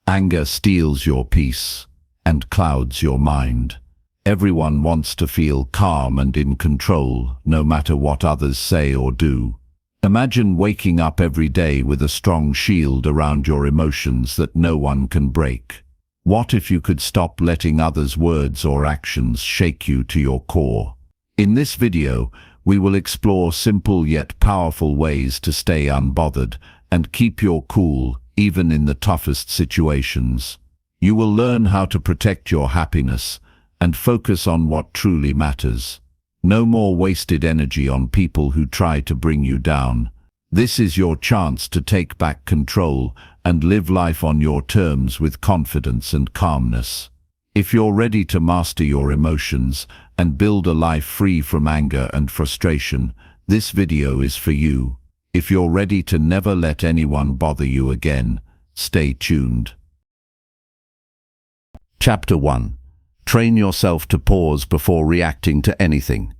Anger steals your peace and clouds your mind. Everyone wants to feel calm and in control, no matter what others say or do. Imagine waking up every day with a strong shield around your emotions that no one can break. What if you could stop letting others' words or actions shake you to your core? In this video, we will explore simple yet powerful ways to stay unbothered and keep your cool, even in the toughest situations. You will learn how to protect your happiness and focus on what truly matters. No more wasted energy on people who try to bring you down. This is your chance to take back control and live life on your terms with confidence and calmness. If you're ready to master your emotions and build a life free from anger and frustration, this video is for you. If you're ready to never let anyone bother you again, stay tuned. Chapter 1. Train yourself to pause before reacting to anything.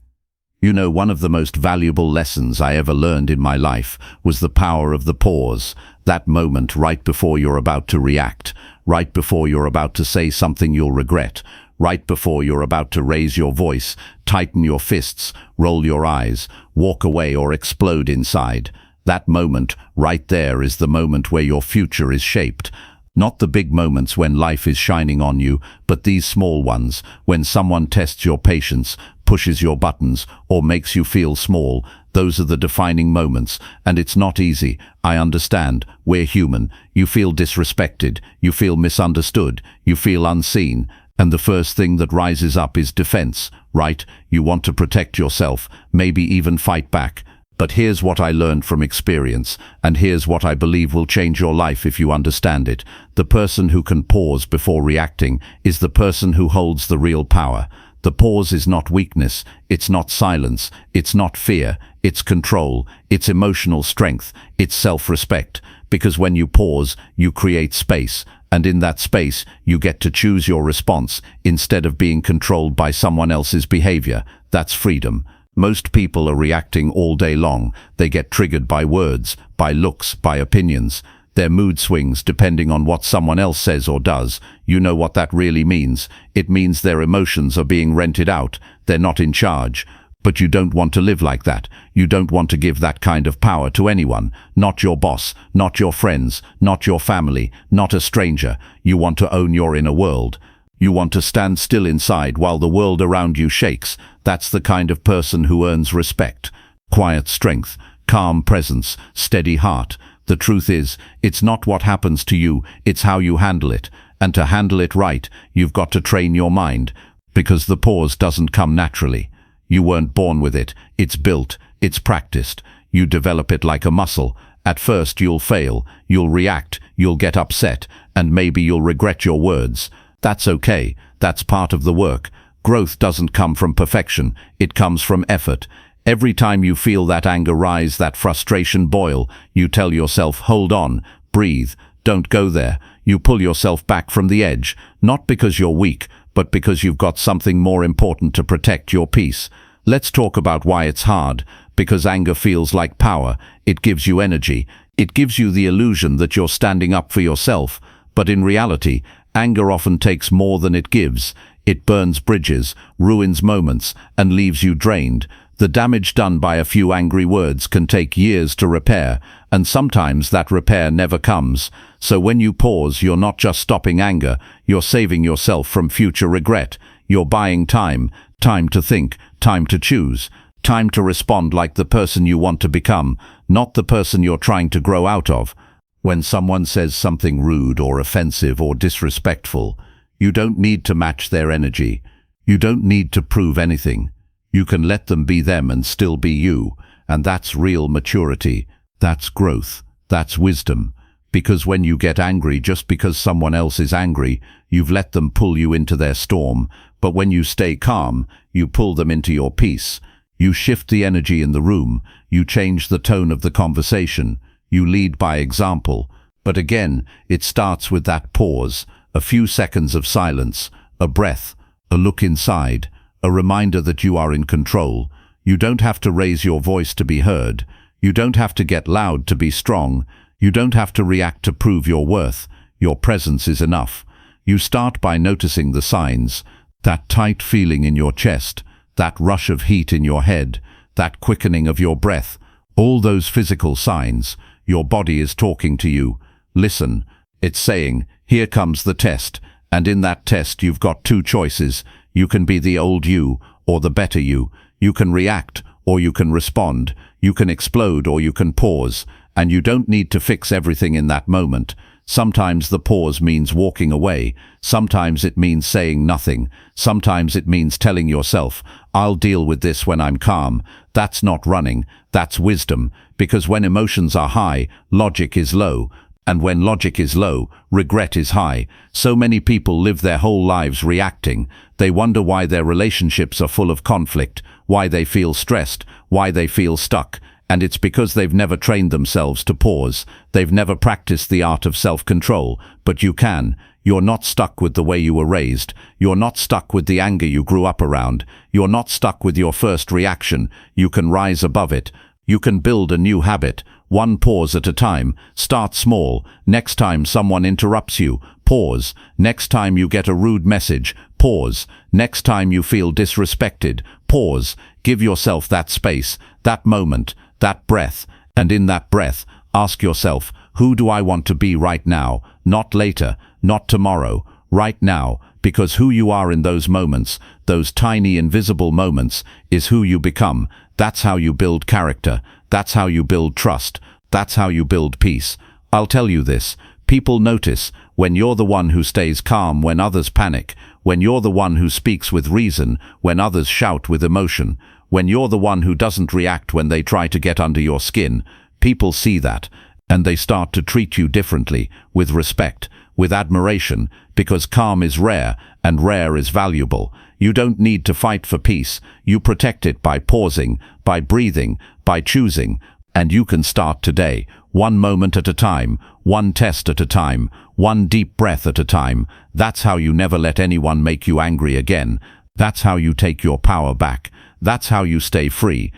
You know, one of the most valuable lessons I ever learned in my life was the power of the pause, that moment right before you're about to react, right before you're about to say something you'll regret, right before you're about to raise your voice, tighten your fists, roll your eyes, walk away or explode inside. That moment right there is the moment where your future is shaped. Not the big moments when life is shining on you, but these small ones, when someone tests your patience, pushes your buttons, or makes you feel small. Those are the defining moments, and it's not easy. I understand. We're human. You feel disrespected. You feel misunderstood. You feel unseen. And the first thing that rises up is defense, right? You want to protect yourself, maybe even fight back. But here's what I learned from experience, and here's what I believe will change your life if you understand it. The person who can pause before reacting is the person who holds the real power. The pause is not weakness, it's not silence, it's not fear, it's control, it's emotional strength, it's self-respect. Because when you pause, you create space, and in that space, you get to choose your response instead of being controlled by someone else's behavior. That's freedom. Most people are reacting all day long. They get triggered by words, by looks, by opinions. Their mood swings depending on what someone else says or does. You know what that really means. It means their emotions are being rented out. They're not in charge. But you don't want to live like that. You don't want to give that kind of power to anyone. Not your boss, not your friends, not your family, not a stranger. You want to own your inner world. You want to stand still inside while the world around you shakes. That's the kind of person who earns respect. Quiet strength, calm presence, steady heart. The truth is, it's not what happens to you, it's how you handle it. And to handle it right, you've got to train your mind. Because the pause doesn't come naturally. You weren't born with it. It's built. It's practiced. You develop it like a muscle. At first you'll fail. You'll react. You'll get upset. And maybe you'll regret your words. That's okay. That's part of the work. Growth doesn't come from perfection. It comes from effort. Every time you feel that anger rise, that frustration boil, you tell yourself, hold on, breathe, don't go there. You pull yourself back from the edge, not because you're weak, but because you've got something more important to protect your peace. Let's talk about why it's hard. Because anger feels like power. It gives you energy. It gives you the illusion that you're standing up for yourself. But in reality, anger often takes more than it gives. It burns bridges, ruins moments, and leaves you drained. The damage done by a few angry words can take years to repair, and sometimes that repair never comes. So when you pause, you're not just stopping anger, you're saving yourself from future regret. You're buying time, time to think, time to choose, time to respond like the person you want to become, not the person you're trying to grow out of. When someone says something rude or offensive or disrespectful, you don't need to match their energy. You don't need to prove anything. You can let them be them and still be you. And that's real maturity. That's growth. That's wisdom. Because when you get angry just because someone else is angry, you've let them pull you into their storm. But when you stay calm, you pull them into your peace. You shift the energy in the room. You change the tone of the conversation. You lead by example. But again, it starts with that pause. A few seconds of silence, a breath, a look inside, a reminder that you are in control. You don't have to raise your voice to be heard. You don't have to get loud to be strong. You don't have to react to prove your worth. your presence is enough. You start by noticing the signs, that tight feeling in your chest, that rush of heat in your head, that quickening of your breath, all those physical signs. Your body is talking to you. Listen, it's saying, here comes the test, and in that test you've got two choices. You can be the old you or the better you. You can react or you can respond. You can explode or you can pause, and you don't need to fix everything in that moment. Sometimes the pause means walking away. Sometimes it means saying nothing. Sometimes it means telling yourself, I'll deal with this when I'm calm. That's not running, that's wisdom, because when emotions are high, logic is low. And when logic is low, regret is high. So many people live their whole lives reacting. They wonder why their relationships are full of conflict, why they feel stressed, why they feel stuck. And it's because they've never trained themselves to pause. They've never practiced the art of self-control. But you can. You're not stuck with the way you were raised. You're not stuck with the anger you grew up around. You're not stuck with your first reaction. You can rise above it. You can build a new habit, one pause at a time. Start small. Next time someone interrupts you, pause. Next time you get a rude message, pause. Next time you feel disrespected, pause. Give yourself that space, that moment, that breath. And in that breath, ask yourself, who do I want to be right now? Not later, not tomorrow, right now. Because who you are in those moments, those tiny invisible moments, is who you become. That's how you build character. That's how you build trust. That's how you build peace. I'll tell you this, people notice when you're the one who stays calm when others panic, when you're the one who speaks with reason when others shout with emotion, when you're the one who doesn't react when they try to get under your skin. People see that, and they start to treat you differently, with respect, with admiration, because calm is rare, and rare is valuable. You don't need to fight for peace. You protect it by pausing, by breathing, by choosing. And you can start today, one moment at a time, one test at a time, one deep breath at a time. That's how you never let anyone make you angry again. That's how you take your power back. That's how you stay free.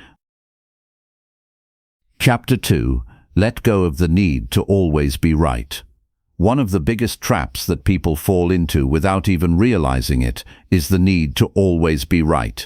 Chapter 2. Let go of the need to always be right. One of the biggest traps that people fall into without even realizing it is the need to always be right.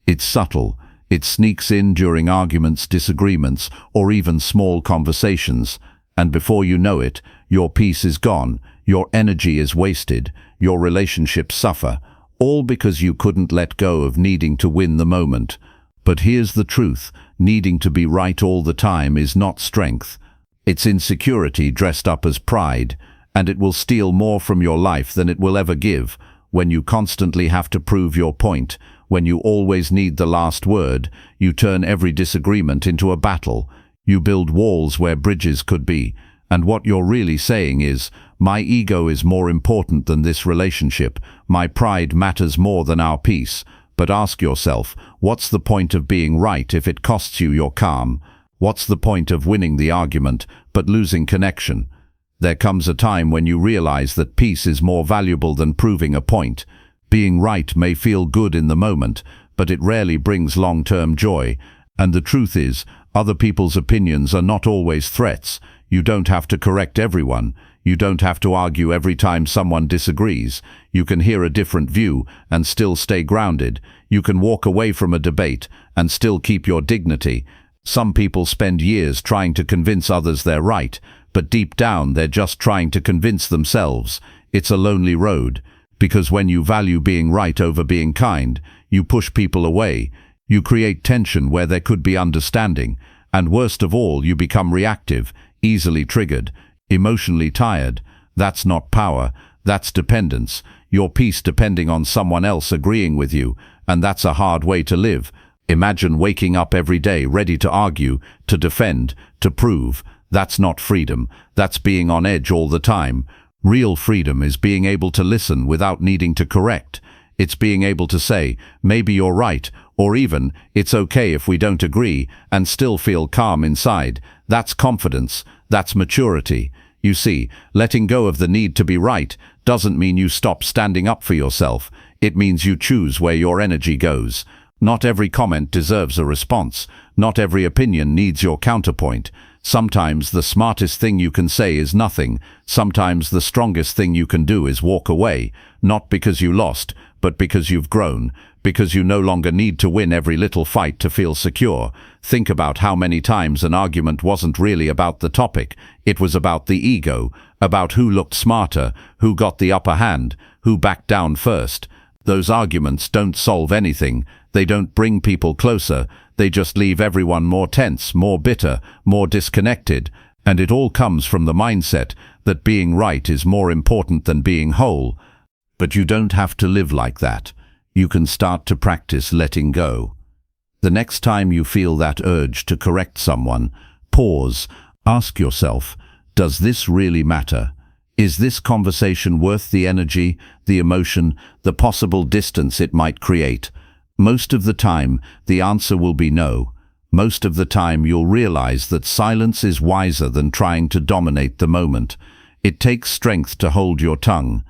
It's subtle. It sneaks in during arguments, disagreements, or even small conversations. And before you know it, your peace is gone, your energy is wasted, your relationships suffer, all because you couldn't let go of needing to win the moment. But here's the truth, needing to be right all the time is not strength. It's insecurity dressed up as pride, and it will steal more from your life than it will ever give. When you constantly have to prove your point, when you always need the last word, you turn every disagreement into a battle. You build walls where bridges could be. And what you're really saying is, my ego is more important than this relationship. My pride matters more than our peace. But ask yourself, what's the point of being right if it costs you your calm? What's the point of winning the argument, but losing connection? There comes a time when you realize that peace is more valuable than proving a point. Being right may feel good in the moment, but it rarely brings long-term joy. And the truth is, other people's opinions are not always threats. You don't have to correct everyone. You don't have to argue every time someone disagrees. You can hear a different view and still stay grounded. You can walk away from a debate and still keep your dignity. Some people spend years trying to convince others they're right, but deep down they're just trying to convince themselves. It's a lonely road, because when you value being right over being kind, you push people away. You create tension where there could be understanding, and worst of all, you become reactive, easily triggered, emotionally tired. That's not power, that's dependence. Your peace depending on someone else agreeing with you, and that's a hard way to live. Imagine waking up every day ready to argue, to defend, to prove. That's not freedom. That's being on edge all the time. Real freedom is being able to listen without needing to correct. It's being able to say, maybe you're right, or even, it's okay if we don't agree, and still feel calm inside. That's confidence. That's maturity. You see, letting go of the need to be right doesn't mean you stop standing up for yourself. It means you choose where your energy goes. Not every comment deserves a response. Not every opinion needs your counterpoint. Sometimes the smartest thing you can say is nothing. Sometimes the strongest thing you can do is walk away, not because you lost, but because you've grown, because you no longer need to win every little fight to feel secure. Think about how many times an argument wasn't really about the topic. It was about the ego, about who looked smarter, who got the upper hand, who backed down first. Those arguments don't solve anything. They don't bring people closer. They just leave everyone more tense, more bitter, more disconnected. And it all comes from the mindset that being right is more important than being whole. But you don't have to live like that. You can start to practice letting go. The next time you feel that urge to correct someone, pause, ask yourself, does this really matter? Is this conversation worth the energy, the emotion, the possible distance it might create? Most of the time, the answer will be no. Most of the time, you'll realize that silence is wiser than trying to dominate the moment. It takes strength to hold your tongue.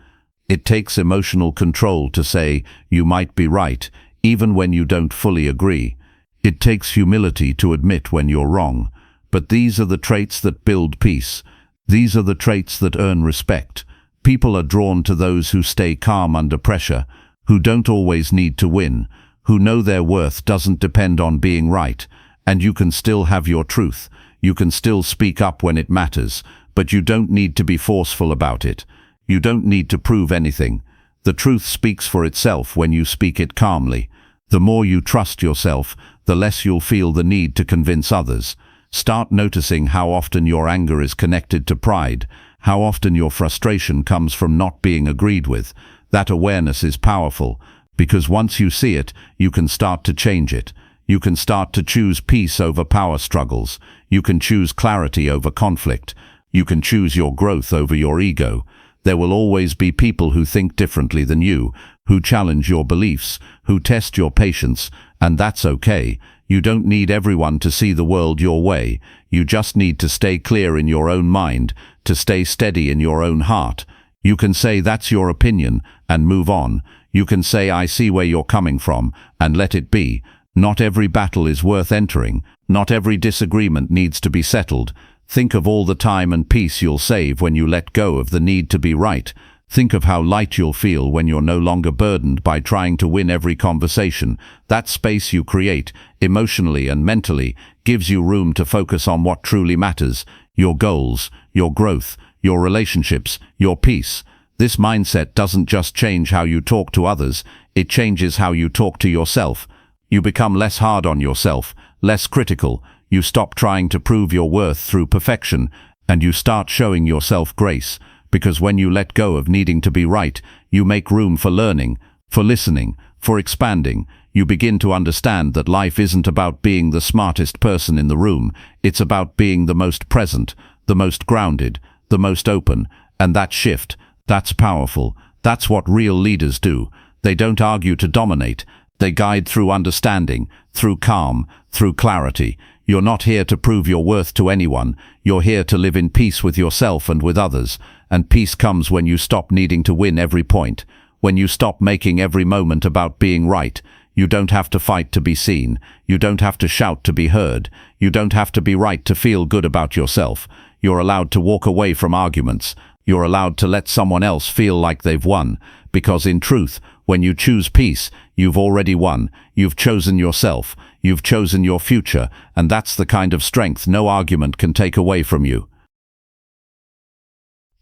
It takes emotional control to say, you might be right, even when you don't fully agree. It takes humility to admit when you're wrong. But these are the traits that build peace. These are the traits that earn respect. People are drawn to those who stay calm under pressure, who don't always need to win, who know their worth doesn't depend on being right, and you can still have your truth. You can still speak up when it matters, but you don't need to be forceful about it. You don't need to prove anything. The truth speaks for itself when you speak it calmly. The more you trust yourself, the less you'll feel the need to convince others. Start noticing how often your anger is connected to pride, how often your frustration comes from not being agreed with. That awareness is powerful, because once you see it, you can start to change it. You can start to choose peace over power struggles. You can choose clarity over conflict. You can choose your growth over your ego. There will always be people who think differently than you, who challenge your beliefs, who test your patience, and that's okay. You don't need everyone to see the world your way. You just need to stay clear in your own mind, to stay steady in your own heart. You can say that's your opinion and move on. You can say I see where you're coming from and let it be. Not every battle is worth entering. Not every disagreement needs to be settled. Think of all the time and peace you'll save when you let go of the need to be right. Think of how light you'll feel when you're no longer burdened by trying to win every conversation. That space you create, emotionally and mentally, gives you room to focus on what truly matters: your goals, your growth, your relationships, your peace. This mindset doesn't just change how you talk to others, it changes how you talk to yourself. You become less hard on yourself, less critical. You stop trying to prove your worth through perfection, and you start showing yourself grace. Because when you let go of needing to be right, you make room for learning, for listening, for expanding. You begin to understand that life isn't about being the smartest person in the room. It's about being the most present, the most grounded, the most open. And that shift, that's powerful. That's what real leaders do. They don't argue to dominate. They guide through understanding, through calm, through clarity. You're not here to prove your worth to anyone. You're here to live in peace with yourself and with others. And peace comes when you stop needing to win every point. When you stop making every moment about being right. You don't have to fight to be seen. You don't have to shout to be heard. You don't have to be right to feel good about yourself. You're allowed to walk away from arguments. You're allowed to let someone else feel like they've won. Because in truth, when you choose peace, you've already won. You've chosen yourself. You've chosen your future. And that's the kind of strength no argument can take away from you.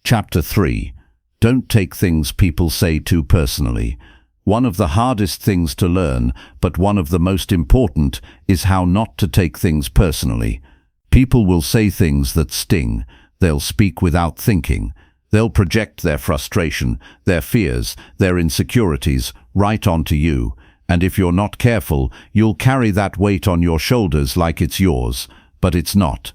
Chapter 3. Don't take things people say too personally. One of the hardest things to learn, but one of the most important, is how not to take things personally. People will say things that sting. They'll speak without thinking. They'll project their frustration, their fears, their insecurities right onto you. And if you're not careful, you'll carry that weight on your shoulders like it's yours. But it's not.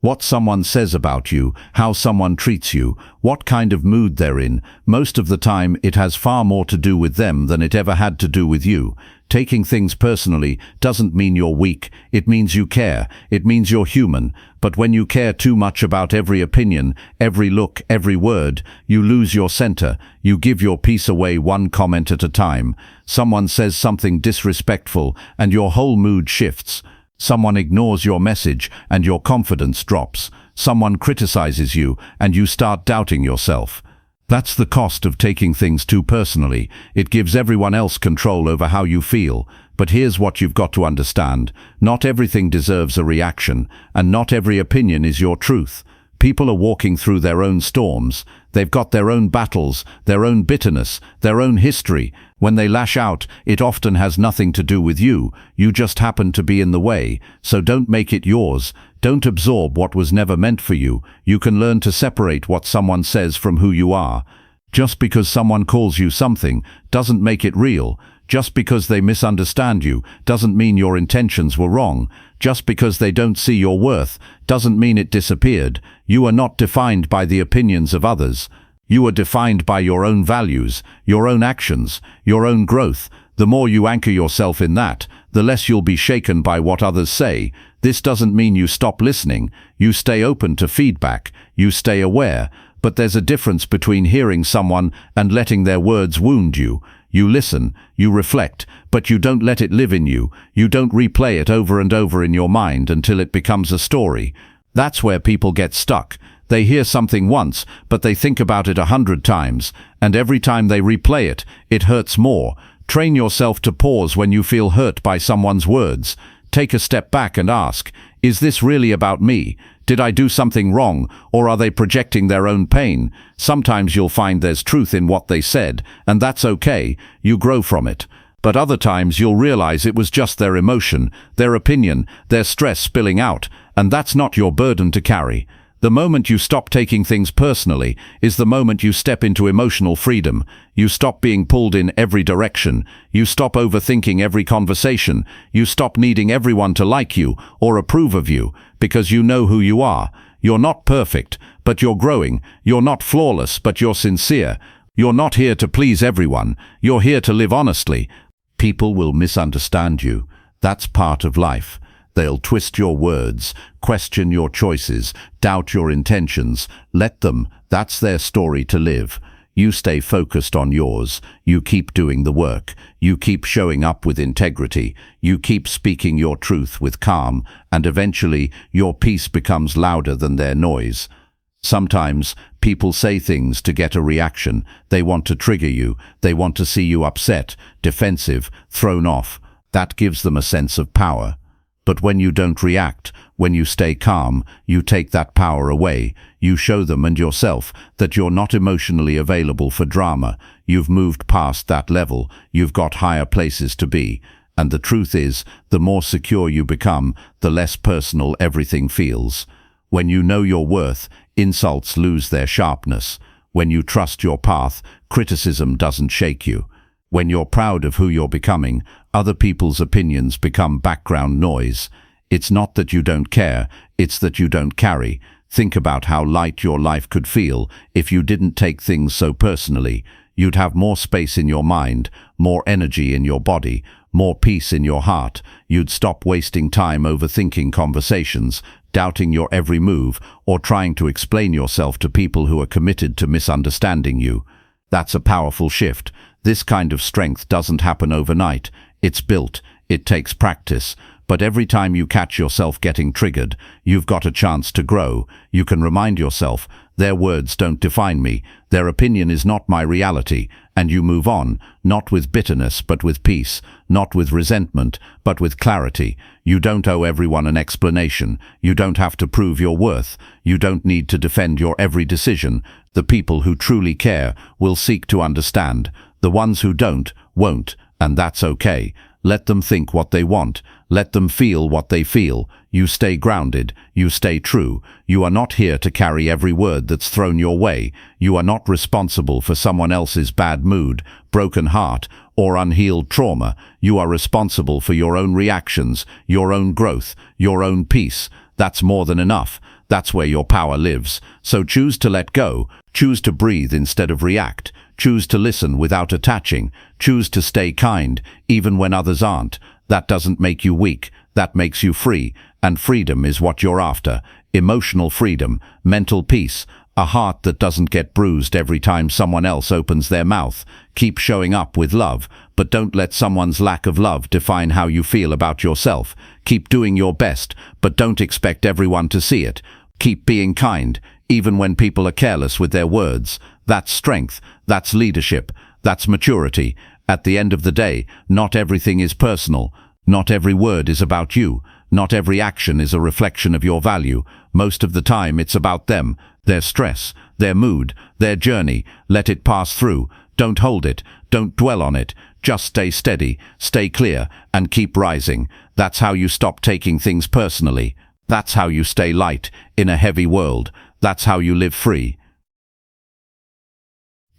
What someone says about you, how someone treats you, what kind of mood they're in, most of the time it has far more to do with them than it ever had to do with you. Taking things personally doesn't mean you're weak. It means you care. It means you're human. But when you care too much about every opinion, every look, every word, you lose your center. You give your peace away one comment at a time. Someone says something disrespectful and your whole mood shifts. Someone ignores your message and your confidence drops. Someone criticizes you and you start doubting yourself. That's the cost of taking things too personally. It gives everyone else control over how you feel. But here's what you've got to understand. Not everything deserves a reaction, and not every opinion is your truth. People are walking through their own storms. They've got their own battles, their own bitterness, their own history. When they lash out, it often has nothing to do with you. You just happen to be in the way. So don't make it yours. Don't absorb what was never meant for you. You can learn to separate what someone says from who you are. Just because someone calls you something doesn't make it real. Just because they misunderstand you doesn't mean your intentions were wrong. Just because they don't see your worth doesn't mean it disappeared. You are not defined by the opinions of others. You are defined by your own values, your own actions, your own growth. The more you anchor yourself in that, the less you'll be shaken by what others say. This doesn't mean you stop listening. You stay open to feedback. You stay aware. But there's a difference between hearing someone and letting their words wound you. You listen, you reflect, but you don't let it live in you. You don't replay it over and over in your mind until it becomes a story. That's where people get stuck. They hear something once, but they think about it 100 times, and every time they replay it, it hurts more. Train yourself to pause when you feel hurt by someone's words. Take a step back and ask, is this really about me? Did I do something wrong, or are they projecting their own pain? Sometimes you'll find there's truth in what they said, and that's okay. You grow from it. But other times you'll realize it was just their emotion, their opinion, their stress spilling out, and that's not your burden to carry. The moment you stop taking things personally is the moment you step into emotional freedom. You stop being pulled in every direction. You stop overthinking every conversation. You stop needing everyone to like you or approve of you, because you know who you are. You're not perfect, but you're growing. You're not flawless, but you're sincere. You're not here to please everyone. You're here to live honestly. People will misunderstand you. That's part of life. They'll twist your words, question your choices, doubt your intentions. Let them. That's their story to live. You stay focused on yours. You keep doing the work. You keep showing up with integrity. You keep speaking your truth with calm, and eventually your peace becomes louder than their noise. Sometimes people say things to get a reaction. They want to trigger you. They want to see you upset, defensive, thrown off. That gives them a sense of power. But when you don't react, when you stay calm, you take that power away. You show them and yourself that you're not emotionally available for drama. You've moved past that level. You've got higher places to be. And the truth is, the more secure you become, the less personal everything feels. When you know your worth, insults lose their sharpness. When you trust your path, criticism doesn't shake you. When you're proud of who you're becoming, other people's opinions become background noise. It's not that you don't care, it's that you don't carry. Think about how light your life could feel if you didn't take things so personally. You'd have more space in your mind, more energy in your body, more peace in your heart. You'd stop wasting time overthinking conversations, doubting your every move, or trying to explain yourself to people who are committed to misunderstanding you. That's a powerful shift. This kind of strength doesn't happen overnight. It's built. It takes practice. But every time you catch yourself getting triggered, you've got a chance to grow. You can remind yourself, their words don't define me. Their opinion is not my reality. And you move on, not with bitterness, but with peace. Not with resentment, but with clarity. You don't owe everyone an explanation. You don't have to prove your worth. You don't need to defend your every decision. The people who truly care will seek to understand. The ones who don't, won't, and that's okay. Let them think what they want. Let them feel what they feel. You stay grounded. You stay true. You are not here to carry every word that's thrown your way. You are not responsible for someone else's bad mood, broken heart, or unhealed trauma. You are responsible for your own reactions, your own growth, your own peace. That's more than enough. That's where your power lives. So choose to let go. Choose to breathe instead of react. Choose to listen without attaching. Choose to stay kind, even when others aren't. That doesn't make you weak. That makes you free. And freedom is what you're after. Emotional freedom, mental peace, A heart that doesn't get bruised every time someone else opens their mouth. Keep showing up with love, but don't let someone's lack of love define how you feel about yourself. Keep doing your best, but don't expect everyone to see it. Keep being kind, even when people are careless with their words. That's strength, that's leadership, that's maturity. At the end of the day, not everything is personal. Not every word is about you. Not every action is a reflection of your value. Most of the time it's about them, their stress, their mood, their journey. Let it pass through. Don't hold it. Don't dwell on it. Just stay steady, stay clear, and keep rising. That's how you stop taking things personally. That's how you stay light in a heavy world. That's how you live free.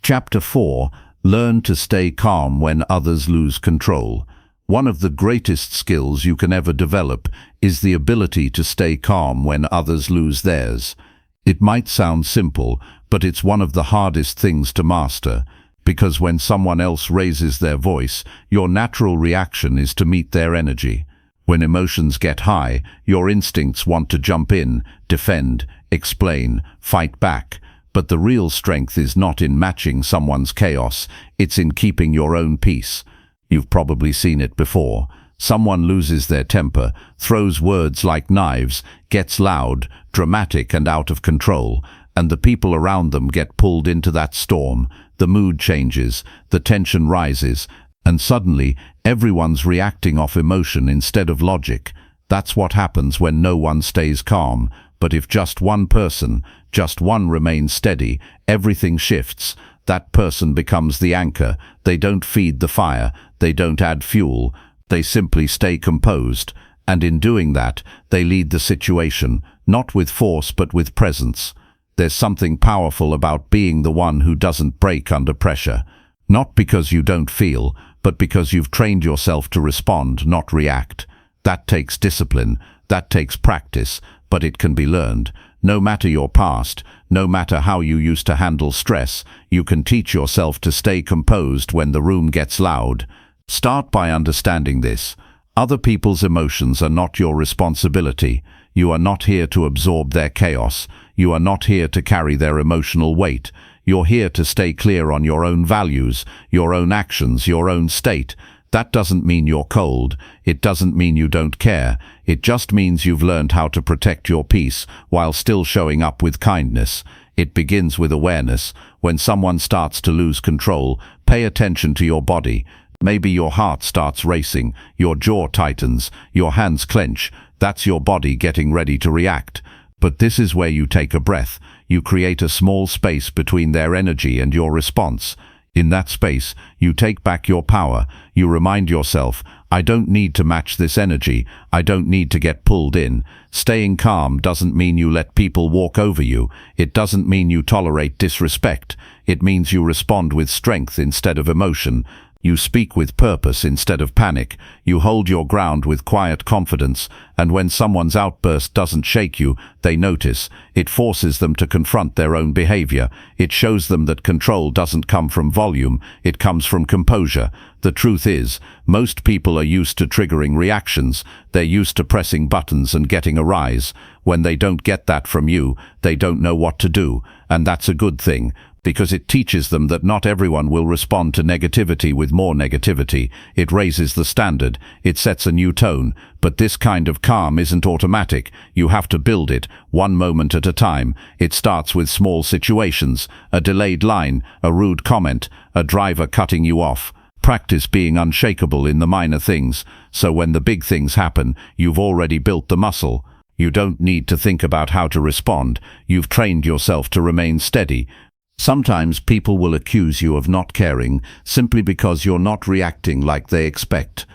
Chapter 4. Learn to stay calm when others lose control. One of the greatest skills you can ever develop is the ability to stay calm when others lose theirs. It might sound simple, but it's one of the hardest things to master, because when someone else raises their voice, your natural reaction is to meet their energy. When emotions get high, your instincts want to jump in, defend, explain, fight back. But the real strength is not in matching someone's chaos, it's in keeping your own peace. You've probably seen it before. Someone loses their temper, throws words like knives, gets loud, dramatic and out of control, and the people around them get pulled into that storm. The mood changes, the tension rises, and suddenly everyone's reacting off emotion instead of logic. That's what happens when no one stays calm. But if just one person, just one remains steady, everything shifts. That person becomes the anchor. They don't feed the fire, they don't add fuel, they simply stay composed. And in doing that, they lead the situation, not with force but with presence. There's something powerful about being the one who doesn't break under pressure. Not because you don't feel, but because you've trained yourself to respond, not react. That takes discipline, that takes practice, but it can be learned. No matter your past, no matter how you used to handle stress, you can teach yourself to stay composed when the room gets loud. Start by understanding this. Other people's emotions are not your responsibility. You are not here to absorb their chaos. You are not here to carry their emotional weight. You're here to stay clear on your own values, your own actions, your own state. That doesn't mean you're cold. It doesn't mean you don't care. It just means you've learned how to protect your peace while still showing up with kindness. It begins with awareness. When someone starts to lose control, pay attention to your body. Maybe your heart starts racing, your jaw tightens, your hands clench. That's your body getting ready to react. But this is where you take a breath. You create a small space between their energy and your response. In that space, you take back your power. You remind yourself, I don't need to match this energy. I don't need to get pulled in. Staying calm doesn't mean you let people walk over you. It doesn't mean you tolerate disrespect. It means you respond with strength instead of emotion. You speak with purpose instead of panic. You hold your ground with quiet confidence, and when someone's outburst doesn't shake you, they notice. It forces them to confront their own behavior. It shows them that control doesn't come from volume, it comes from composure. The truth is, most people are used to triggering reactions. They're used to pressing buttons and getting a rise. When they don't get that from you, they don't know what to do, and that's a good thing, because it teaches them that not everyone will respond to negativity with more negativity. It raises the standard, it sets a new tone, but this kind of calm isn't automatic. You have to build it, one moment at a time. It starts with small situations, a delayed line, a rude comment, a driver cutting you off. Practice being unshakable in the minor things, so when the big things happen, you've already built the muscle. You don't need to think about how to respond. You've trained yourself to remain steady. Sometimes people will accuse you of not caring simply because you're not reacting like they expect.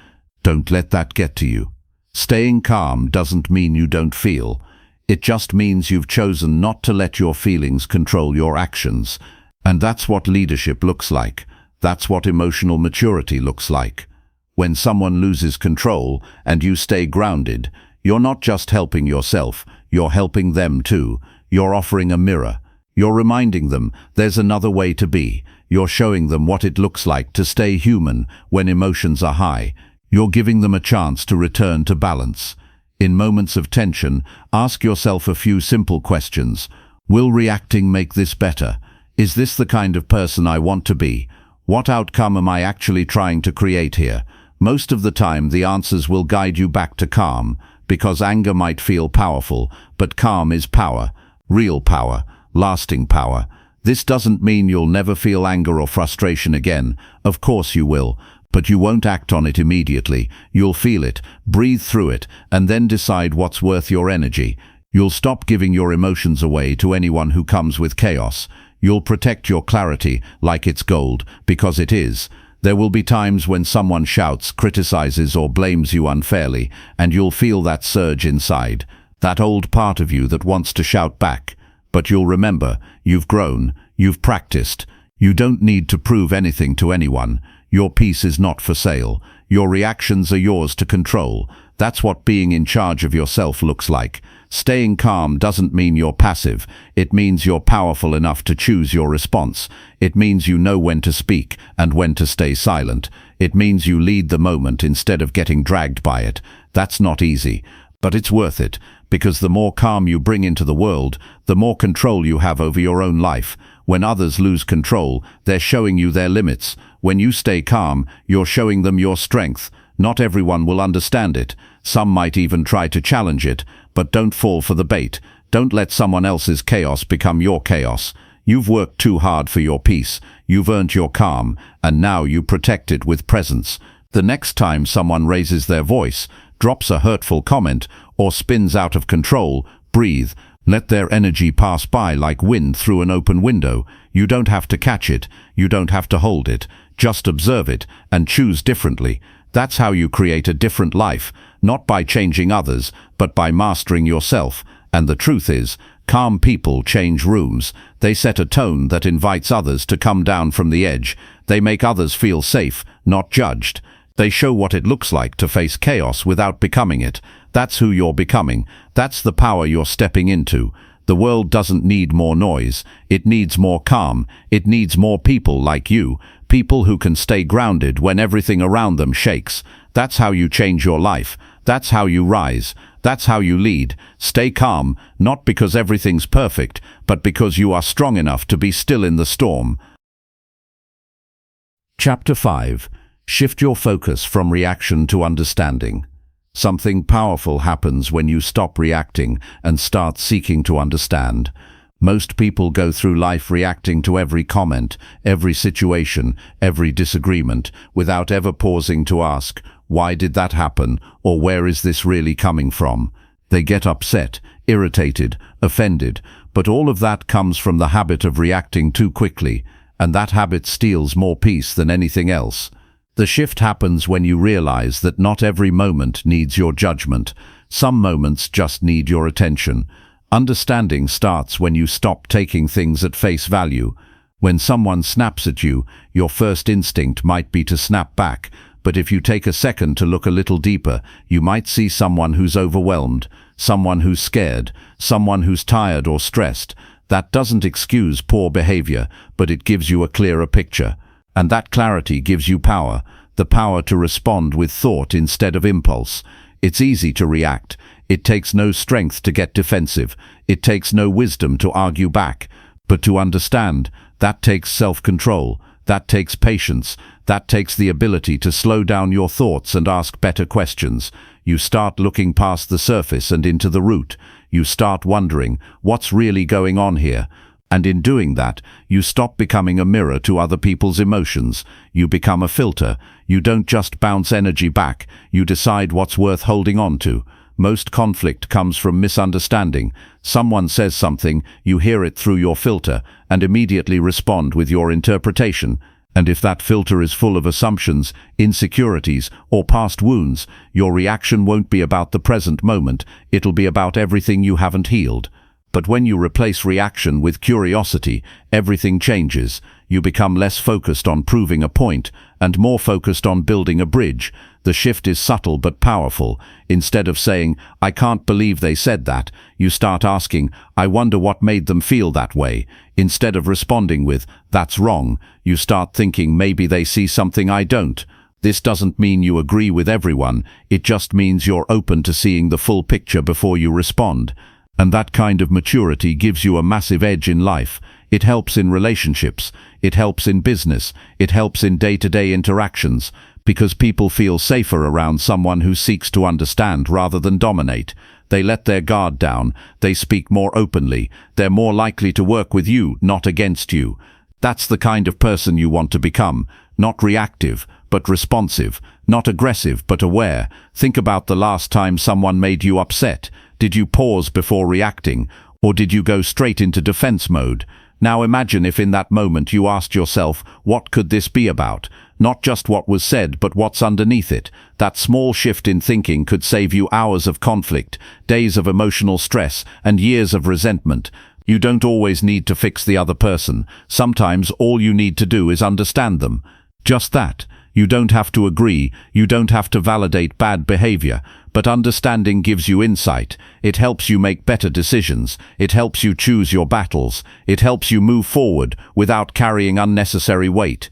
Don't let that get to you. Staying calm doesn't mean you don't feel. It just means you've chosen not to let your feelings control your actions. And that's what leadership looks like. That's what emotional maturity looks like. When someone loses control and you stay grounded, you're not just helping yourself, you're helping them too. You're offering a mirror. You're reminding them there's another way to be. You're showing them what it looks like to stay human when emotions are high. You're giving them a chance to return to balance. In moments of tension, ask yourself a few simple questions. Will reacting make this better? Is this the kind of person I want to be? What outcome am I actually trying to create here? Most of the time, the answers will guide you back to calm, because anger might feel powerful, but calm is power, real power, lasting power. This doesn't mean you'll never feel anger or frustration again. Of course you will, but you won't act on it immediately. You'll feel it, breathe through it, and then decide what's worth your energy. You'll stop giving your emotions away to anyone who comes with chaos. You'll protect your clarity like it's gold, because it is. There will be times when someone shouts, criticizes, or blames you unfairly, and you'll feel that surge inside, that old part of you that wants to shout back. But you'll remember, you've grown, you've practiced. You don't need to prove anything to anyone. Your peace is not for sale. Your reactions are yours to control. That's what being in charge of yourself looks like. Staying calm doesn't mean you're passive. It means you're powerful enough to choose your response. It means you know when to speak and when to stay silent. It means you lead the moment instead of getting dragged by it. That's not easy, but it's worth it, because the more calm you bring into the world, the more control you have over your own life. When others lose control, they're showing you their limits. When you stay calm, you're showing them your strength. Not everyone will understand it. Some might even try to challenge it, but don't fall for the bait. Don't let someone else's chaos become your chaos. You've worked too hard for your peace. You've earned your calm, and now you protect it with presence. The next time someone raises their voice, drops a hurtful comment, or spins out of control, breathe. Let their energy pass by like wind through an open window. You don't have to catch it. You don't have to hold it. Just observe it and choose differently. That's how you create a different life, not by changing others, but by mastering yourself. And the truth is, calm people change rooms. They set a tone that invites others to come down from the edge. They make others feel safe, not judged. They show what it looks like to face chaos without becoming it. That's who you're becoming. That's the power you're stepping into. The world doesn't need more noise. It needs more calm. It needs more people like you. People who can stay grounded when everything around them shakes. That's how you change your life. That's how you rise. That's how you lead. Stay calm, not because everything's perfect, but because you are strong enough to be still in the storm. Chapter 5. Shift your focus from reaction to understanding. Something powerful happens when you stop reacting and start seeking to understand. Most people go through life reacting to every comment, every situation, every disagreement, without ever pausing to ask, why did that happen, or where is this really coming from? They get upset, irritated, offended, but all of that comes from the habit of reacting too quickly, and that habit steals more peace than anything else. The shift happens when you realize that not every moment needs your judgment. Some moments just need your attention. Understanding starts when you stop taking things at face value. When someone snaps at you, your first instinct might be to snap back, but if you take a second to look a little deeper, you might see someone who's overwhelmed, someone who's scared, someone who's tired or stressed. That doesn't excuse poor behavior, but it gives you a clearer picture. And that clarity gives you power, the power to respond with thought instead of impulse. It's easy to react. It takes no strength to get defensive. It takes no wisdom to argue back. But to understand, that takes self-control. That takes patience. That takes the ability to slow down your thoughts and ask better questions. You start looking past the surface and into the root. You start wondering, what's really going on here? And in doing that, you stop becoming a mirror to other people's emotions. You become a filter. You don't just bounce energy back. You decide what's worth holding on to. Most conflict comes from misunderstanding. Someone says something, you hear it through your filter, and immediately respond with your interpretation. And if that filter is full of assumptions, insecurities, or past wounds, your reaction won't be about the present moment. It'll be about everything you haven't healed. But when you replace reaction with curiosity, everything changes. You become less focused on proving a point and more focused on building a bridge. The shift is subtle but powerful. Instead of saying, I can't believe they said that, you start asking, I wonder what made them feel that way. Instead of responding with, that's wrong, you start thinking maybe they see something I don't. This doesn't mean you agree with everyone. It just means you're open to seeing the full picture before you respond. And that kind of maturity gives you a massive edge in life. It helps in relationships, it helps in business, it helps in day-to-day interactions, because people feel safer around someone who seeks to understand rather than dominate. They let their guard down, they speak more openly, they're more likely to work with you, not against you. That's the kind of person you want to become, not reactive, but responsive, not aggressive, but aware. Think about the last time someone made you upset. Did you pause before reacting, or did you go straight into defense mode? Now imagine if in that moment you asked yourself, what could this be about? Not just what was said, but what's underneath it. That small shift in thinking could save you hours of conflict, days of emotional stress, and years of resentment. You don't always need to fix the other person. Sometimes all you need to do is understand them. Just that. You don't have to agree, you don't have to validate bad behavior, but understanding gives you insight. It helps you make better decisions, it helps you choose your battles, it helps you move forward without carrying unnecessary weight.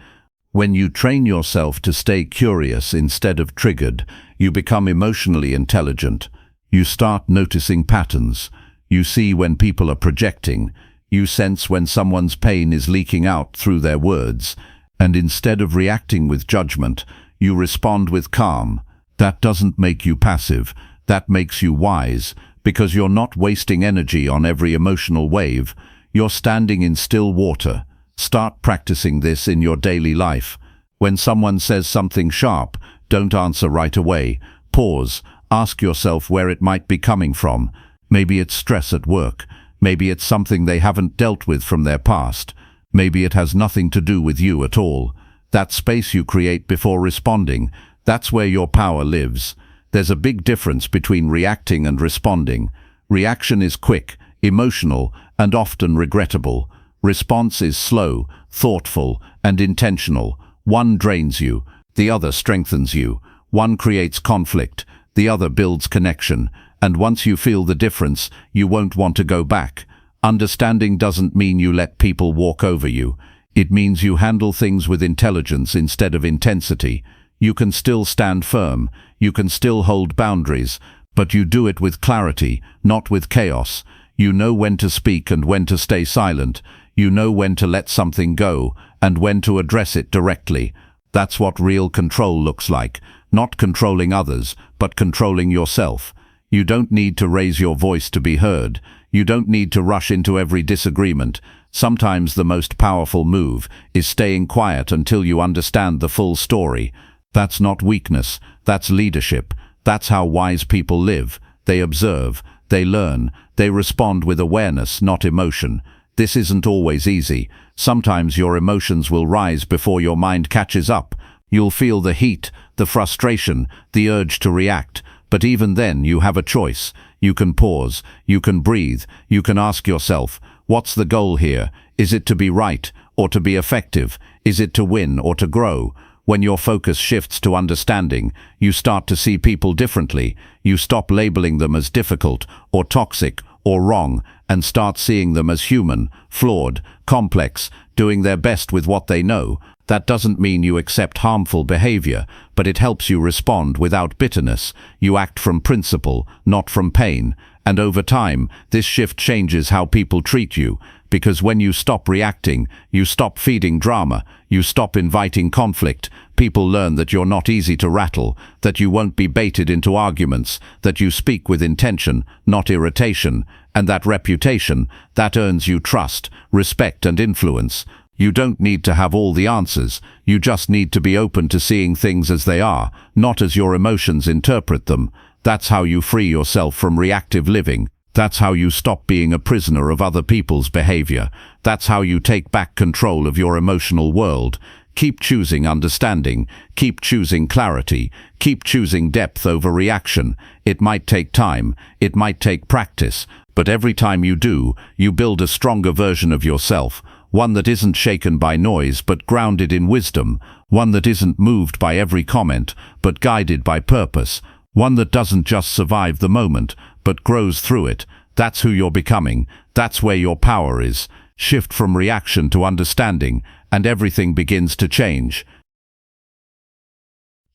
When you train yourself to stay curious instead of triggered, you become emotionally intelligent. You start noticing patterns. You see when people are projecting. You sense when someone's pain is leaking out through their words. And instead of reacting with judgment, you respond with calm. That doesn't make you passive. That makes you wise, because you're not wasting energy on every emotional wave. You're standing in still water. Start practicing this in your daily life. When someone says something sharp, don't answer right away. Pause. Ask yourself where it might be coming from. Maybe it's stress at work. Maybe it's something they haven't dealt with from their past. Maybe it has nothing to do with you at all. That space you create before responding, that's where your power lives. There's a big difference between reacting and responding. Reaction is quick, emotional, and often regrettable. Response is slow, thoughtful, and intentional. One drains you, the other strengthens you. One creates conflict, the other builds connection. And once you feel the difference, you won't want to go back. Understanding doesn't mean you let people walk over you. It means you handle things with intelligence instead of intensity. You can still stand firm, you can still hold boundaries, but you do it with clarity, not with chaos. You know when to speak and when to stay silent. You know when to let something go and when to address it directly. That's what real control looks like. Not controlling others, but controlling yourself. You don't need to raise your voice to be heard. You don't need to rush into every disagreement. Sometimes the most powerful move is staying quiet until you understand the full story. That's not weakness, that's leadership. That's how wise people live. They observe, they learn, they respond with awareness, not emotion. This isn't always easy. Sometimes your emotions will rise before your mind catches up. You'll feel the heat, the frustration, the urge to react. But even then, you have a choice. You can pause, you can breathe, you can ask yourself, what's the goal here? Is it to be right or to be effective? Is it to win or to grow? When your focus shifts to understanding, you start to see people differently. You stop labeling them as difficult or toxic or wrong and start seeing them as human, flawed, complex, doing their best with what they know. That doesn't mean you accept harmful behavior, but it helps you respond without bitterness. You act from principle, not from pain. And over time, this shift changes how people treat you. Because when you stop reacting, you stop feeding drama, you stop inviting conflict. People learn that you're not easy to rattle, that you won't be baited into arguments, that you speak with intention, not irritation. And that reputation, that earns you trust, respect, and influence. You don't need to have all the answers. You just need to be open to seeing things as they are, not as your emotions interpret them. That's how you free yourself from reactive living. That's how you stop being a prisoner of other people's behavior. That's how you take back control of your emotional world. Keep choosing understanding. Keep choosing clarity. Keep choosing depth over reaction. It might take time. It might take practice. But every time you do, you build a stronger version of yourself. One that isn't shaken by noise but grounded in wisdom. One that isn't moved by every comment but guided by purpose. One that doesn't just survive the moment but grows through it. That's who you're becoming. That's where your power is. Shift from reaction to understanding, and everything begins to change.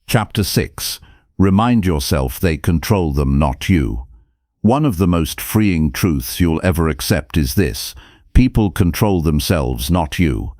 Chapter 6. Remind yourself they control them, not you. One of the most freeing truths you'll ever accept is this: people control themselves, not you.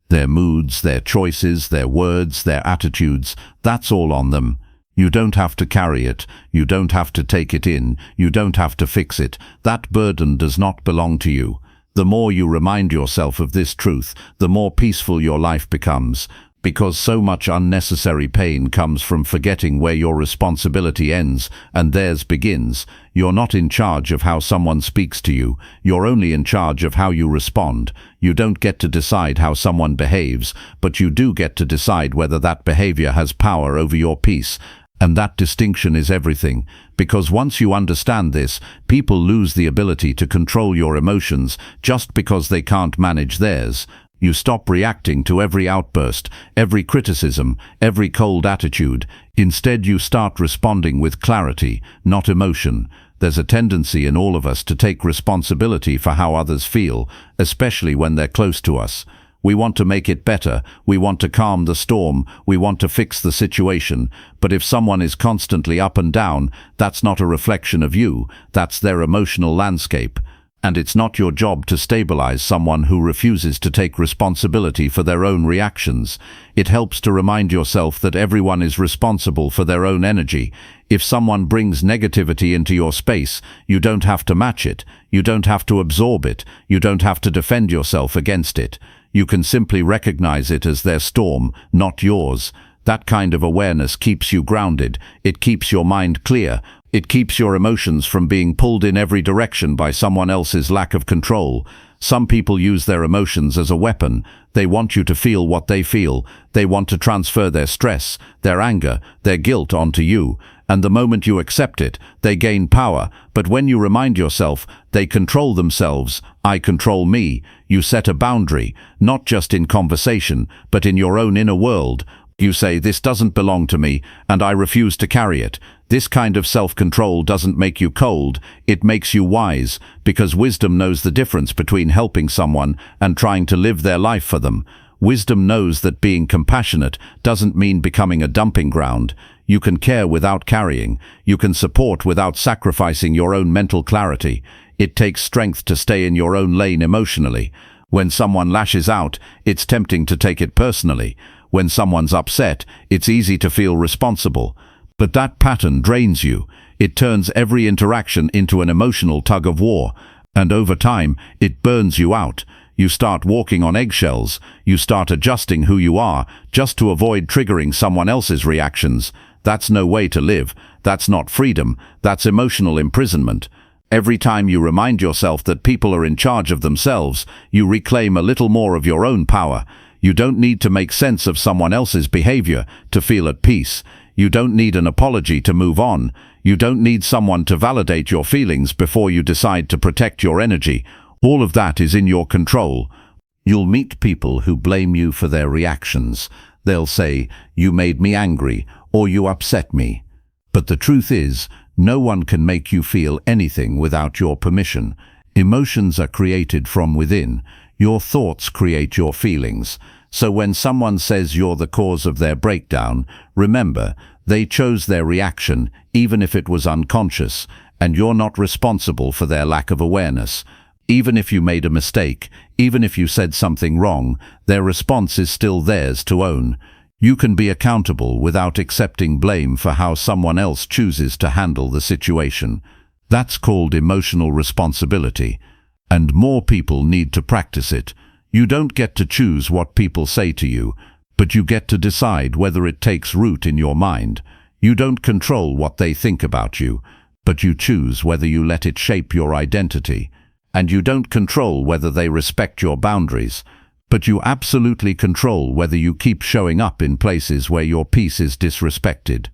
Their moods, their choices, their words, their attitudes, that's all on them. You don't have to carry it. You don't have to take it in. You don't have to fix it. That burden does not belong to you. The more you remind yourself of this truth, the more peaceful your life becomes, because so much unnecessary pain comes from forgetting where your responsibility ends and theirs begins. You're not in charge of how someone speaks to you. You're only in charge of how you respond. You don't get to decide how someone behaves, but you do get to decide whether that behavior has power over your peace. And that distinction is everything, because once you understand this, people lose the ability to control your emotions just because they can't manage theirs. You stop reacting to every outburst, every criticism, every cold attitude. Instead, you start responding with clarity, not emotion. There's a tendency in all of us to take responsibility for how others feel, especially when they're close to us. We want to make it better, we want to calm the storm, we want to fix the situation. But if someone is constantly up and down, that's not a reflection of you, that's their emotional landscape. And it's not your job to stabilize someone who refuses to take responsibility for their own reactions. It helps to remind yourself that everyone is responsible for their own energy. If someone brings negativity into your space, you don't have to match it. You don't have to absorb it. You don't have to defend yourself against it. You can simply recognize it as their storm, not yours. That kind of awareness keeps you grounded. It keeps your mind clear. It keeps your emotions from being pulled in every direction by someone else's lack of control. Some people use their emotions as a weapon. They want you to feel what they feel. They want to transfer their stress, their anger, their guilt onto you. And the moment you accept it, they gain power. But when you remind yourself, they control themselves, I control me, you set a boundary, not just in conversation, but in your own inner world. You say, this doesn't belong to me, and I refuse to carry it. This kind of self-control doesn't make you cold, it makes you wise, because wisdom knows the difference between helping someone and trying to live their life for them. Wisdom knows that being compassionate doesn't mean becoming a dumping ground. You can care without carrying. You can support without sacrificing your own mental clarity. It takes strength to stay in your own lane emotionally. When someone lashes out, it's tempting to take it personally. When someone's upset, it's easy to feel responsible. But that pattern drains you. It turns every interaction into an emotional tug-of-war. And over time, it burns you out. You start walking on eggshells. You start adjusting who you are just to avoid triggering someone else's reactions. That's no way to live. That's not freedom. That's emotional imprisonment. Every time you remind yourself that people are in charge of themselves, you reclaim a little more of your own power. You don't need to make sense of someone else's behavior to feel at peace. You don't need an apology to move on. You don't need someone to validate your feelings before you decide to protect your energy. All of that is in your control. You'll meet people who blame you for their reactions. They'll say, you made me angry, or you upset me. But the truth is, no one can make you feel anything without your permission. Emotions are created from within. Your thoughts create your feelings. So when someone says you're the cause of their breakdown, remember, they chose their reaction, even if it was unconscious, and you're not responsible for their lack of awareness. Even if you made a mistake, even if you said something wrong, their response is still theirs to own. You can be accountable without accepting blame for how someone else chooses to handle the situation. That's called emotional responsibility. And more people need to practice it. You don't get to choose what people say to you, but you get to decide whether it takes root in your mind. You don't control what they think about you, but you choose whether you let it shape your identity. And you don't control whether they respect your boundaries, but you absolutely control whether you keep showing up in places where your peace is disrespected.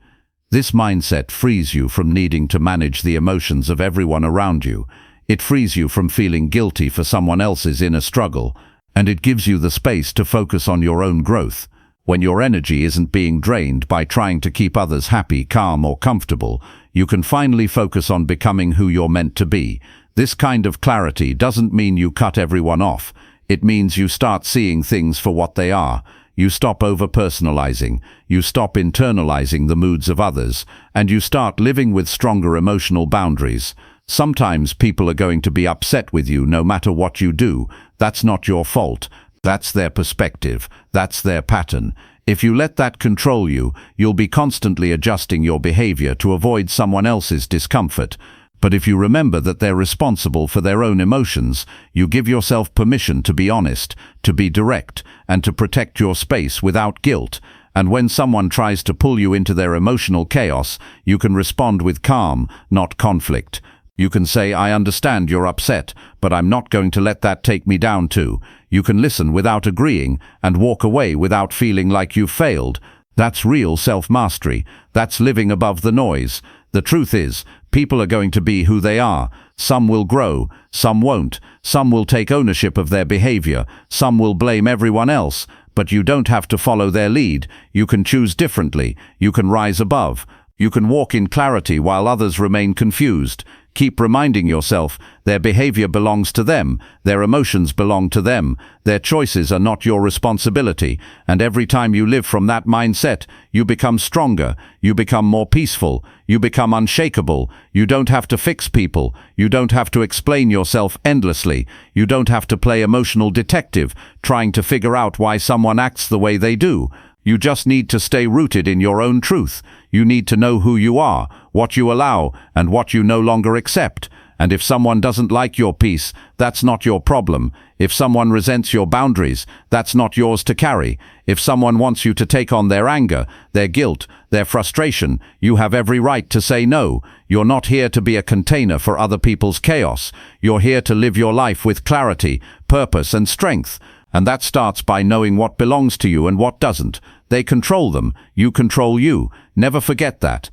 This mindset frees you from needing to manage the emotions of everyone around you. It frees you from feeling guilty for someone else's inner struggle, and it gives you the space to focus on your own growth. When your energy isn't being drained by trying to keep others happy, calm, or comfortable, you can finally focus on becoming who you're meant to be. This kind of clarity doesn't mean you cut everyone off. It means you start seeing things for what they are. You stop over-personalizing, you stop internalizing the moods of others, and you start living with stronger emotional boundaries. Sometimes people are going to be upset with you no matter what you do. That's not your fault. That's their perspective. That's their pattern. If you let that control you, you'll be constantly adjusting your behavior to avoid someone else's discomfort. But if you remember that they're responsible for their own emotions, you give yourself permission to be honest, to be direct, and to protect your space without guilt. And when someone tries to pull you into their emotional chaos, you can respond with calm, not conflict. You can say, I understand you're upset, but I'm not going to let that take me down too. You can listen without agreeing and walk away without feeling like you've failed. That's real self-mastery. That's living above the noise. The truth is, people are going to be who they are. Some will grow, some won't. Some will take ownership of their behavior. Some will blame everyone else. But you don't have to follow their lead. You can choose differently. You can rise above. You can walk in clarity while others remain confused. Keep reminding yourself, their behavior belongs to them, their emotions belong to them, their choices are not your responsibility, and every time you live from that mindset, you become stronger, you become more peaceful, you become unshakable. You don't have to fix people, you don't have to explain yourself endlessly, you don't have to play emotional detective, trying to figure out why someone acts the way they do. You just need to stay rooted in your own truth. You need to know who you are, what you allow, and what you no longer accept. And if someone doesn't like your peace, that's not your problem. If someone resents your boundaries, that's not yours to carry. If someone wants you to take on their anger, their guilt, their frustration, you have every right to say no. You're not here to be a container for other people's chaos. You're here to live your life with clarity, purpose, and strength. And that starts by knowing what belongs to you and what doesn't. They control them, you control you. Never forget that.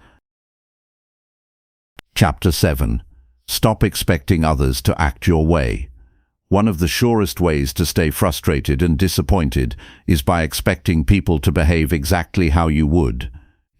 Chapter 7. Stop expecting others to act your way. One of the surest ways to stay frustrated and disappointed is by expecting people to behave exactly how you would.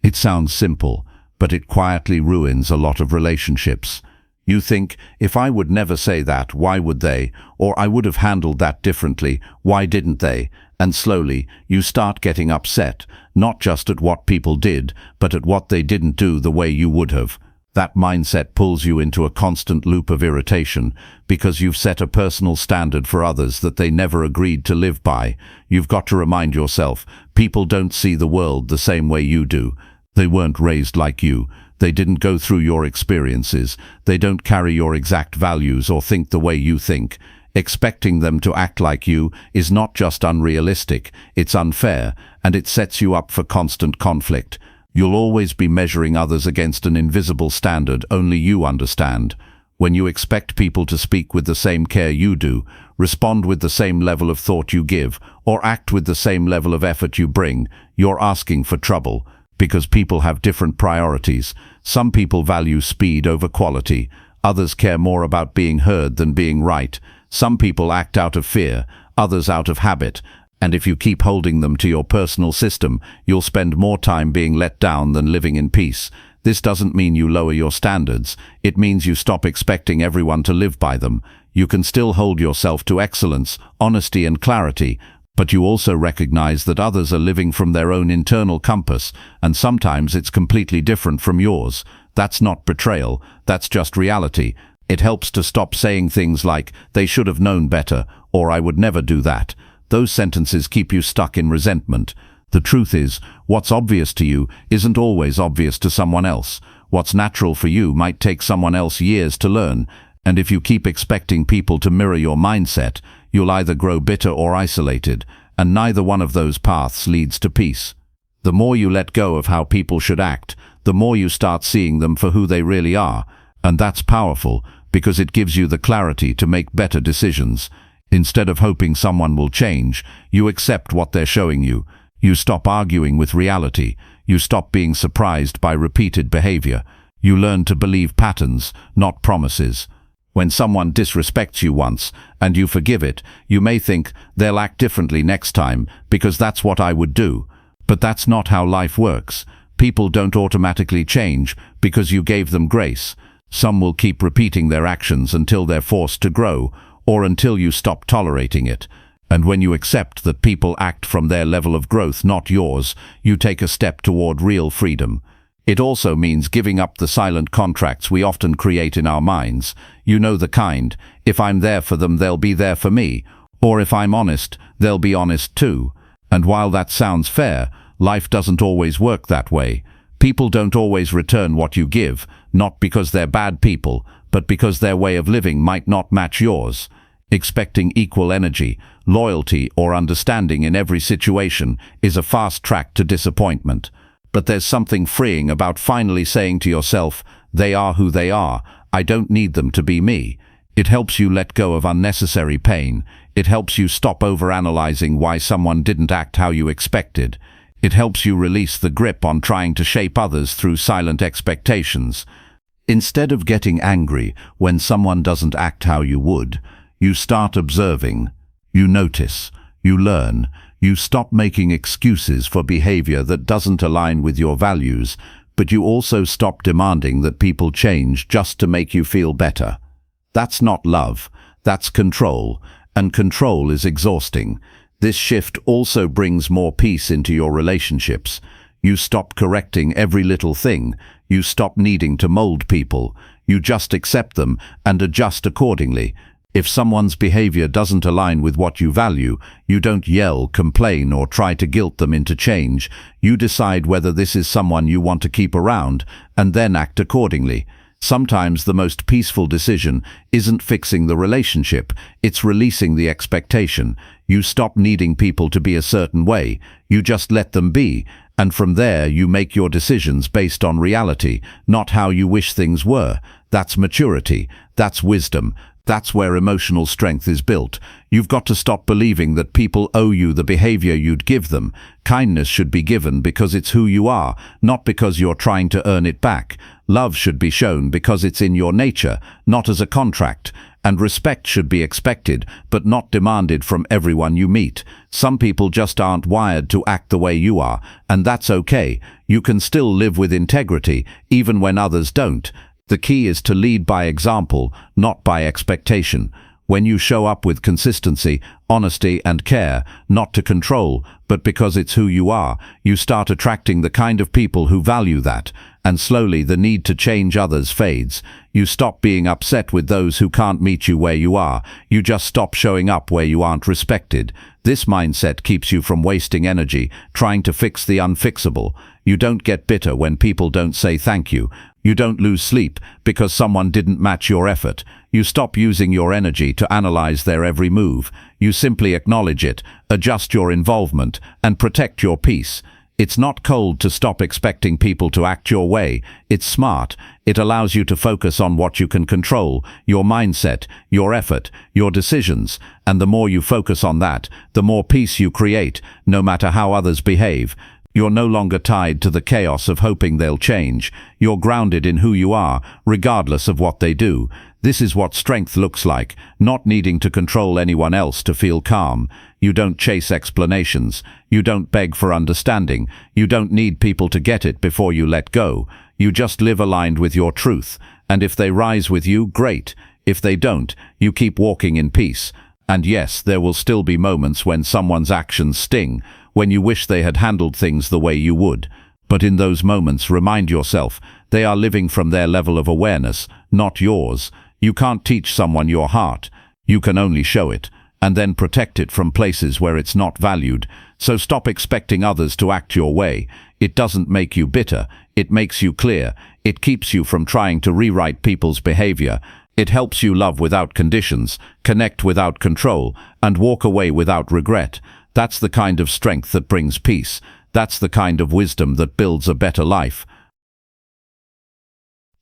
It sounds simple, but it quietly ruins a lot of relationships. You think, if I would never say that, why would they? Or I would have handled that differently, why didn't they? And slowly, you start getting upset, not just at what people did, but at what they didn't do the way you would have. That mindset pulls you into a constant loop of irritation, because you've set a personal standard for others that they never agreed to live by. You've got to remind yourself, people don't see the world the same way you do. They weren't raised like you. They didn't go through your experiences. They don't carry your exact values or think the way you think. Expecting them to act like you is not just unrealistic, it's unfair, and it sets you up for constant conflict. You'll always be measuring others against an invisible standard only you understand. When you expect people to speak with the same care you do, respond with the same level of thought you give, or act with the same level of effort you bring, you're asking for trouble. Because people have different priorities. Some people value speed over quality. Others care more about being heard than being right. Some people act out of fear, others out of habit. And if you keep holding them to your personal system, you'll spend more time being let down than living in peace. This doesn't mean you lower your standards. It means you stop expecting everyone to live by them. You can still hold yourself to excellence, honesty, and clarity, but you also recognize that others are living from their own internal compass, and sometimes it's completely different from yours. That's not betrayal, that's just reality. It helps to stop saying things like, they should have known better, or I would never do that. Those sentences keep you stuck in resentment. The truth is, what's obvious to you isn't always obvious to someone else. What's natural for you might take someone else years to learn, and if you keep expecting people to mirror your mindset, you'll either grow bitter or isolated, and neither one of those paths leads to peace. The more you let go of how people should act, the more you start seeing them for who they really are, and that's powerful because it gives you the clarity to make better decisions. Instead of hoping someone will change, you accept what they're showing you. You stop arguing with reality. You stop being surprised by repeated behavior. You learn to believe patterns, not promises. When someone disrespects you once, and you forgive it, you may think, they'll act differently next time, because that's what I would do. But that's not how life works. People don't automatically change because you gave them grace. Some will keep repeating their actions until they're forced to grow, or until you stop tolerating it. And when you accept that people act from their level of growth, not yours, you take a step toward real freedom. It also means giving up the silent contracts we often create in our minds. You know the kind. If I'm there for them, they'll be there for me. Or if I'm honest, they'll be honest too. And while that sounds fair, life doesn't always work that way. People don't always return what you give, not because they're bad people, but because their way of living might not match yours. Expecting equal energy, loyalty, or understanding in every situation is a fast track to disappointment. But there's something freeing about finally saying to yourself, they are who they are, I don't need them to be me. It helps you let go of unnecessary pain. It helps you stop overanalyzing why someone didn't act how you expected. It helps you release the grip on trying to shape others through silent expectations. Instead of getting angry when someone doesn't act how you would, you start observing. You notice. You learn. You stop making excuses for behavior that doesn't align with your values, but you also stop demanding that people change just to make you feel better. That's not love. That's control, and control is exhausting. This shift also brings more peace into your relationships. You stop correcting every little thing. You stop needing to mold people. You just accept them and adjust accordingly. If someone's behavior doesn't align with what you value, you don't yell, complain, or try to guilt them into change. You decide whether this is someone you want to keep around, and then act accordingly. Sometimes the most peaceful decision isn't fixing the relationship, it's releasing the expectation. You stop needing people to be a certain way, you just let them be, and from there you make your decisions based on reality, not how you wish things were. That's maturity, that's wisdom. That's where emotional strength is built. You've got to stop believing that people owe you the behavior you'd give them. Kindness should be given because it's who you are, not because you're trying to earn it back. Love should be shown because it's in your nature, not as a contract. And respect should be expected, but not demanded from everyone you meet. Some people just aren't wired to act the way you are, and that's okay. You can still live with integrity, even when others don't. The key is to lead by example, not by expectation. When you show up with consistency, honesty, and care, not to control, but because it's who you are, you start attracting the kind of people who value that, and slowly the need to change others fades. You stop being upset with those who can't meet you where you are. You just stop showing up where you aren't respected. This mindset keeps you from wasting energy trying to fix the unfixable. You don't get bitter when people don't say thank you. You don't lose sleep because someone didn't match your effort. You stop using your energy to analyze their every move. You simply acknowledge it, adjust your involvement, and protect your peace. It's not cold to stop expecting people to act your way. It's smart. It allows you to focus on what you can control, your mindset, your effort, your decisions. And the more you focus on that, the more peace you create, no matter how others behave. You're no longer tied to the chaos of hoping they'll change. You're grounded in who you are, regardless of what they do. This is what strength looks like, not needing to control anyone else to feel calm. You don't chase explanations. You don't beg for understanding. You don't need people to get it before you let go. You just live aligned with your truth. And if they rise with you, great. If they don't, you keep walking in peace. And yes, there will still be moments when someone's actions sting, when you wish they had handled things the way you would. But in those moments, remind yourself, they are living from their level of awareness, not yours. You can't teach someone your heart. You can only show it, and then protect it from places where it's not valued. So stop expecting others to act your way. It doesn't make you bitter. It makes you clear. It keeps you from trying to rewrite people's behavior. It helps you love without conditions, connect without control, and walk away without regret. That's the kind of strength that brings peace. That's the kind of wisdom that builds a better life.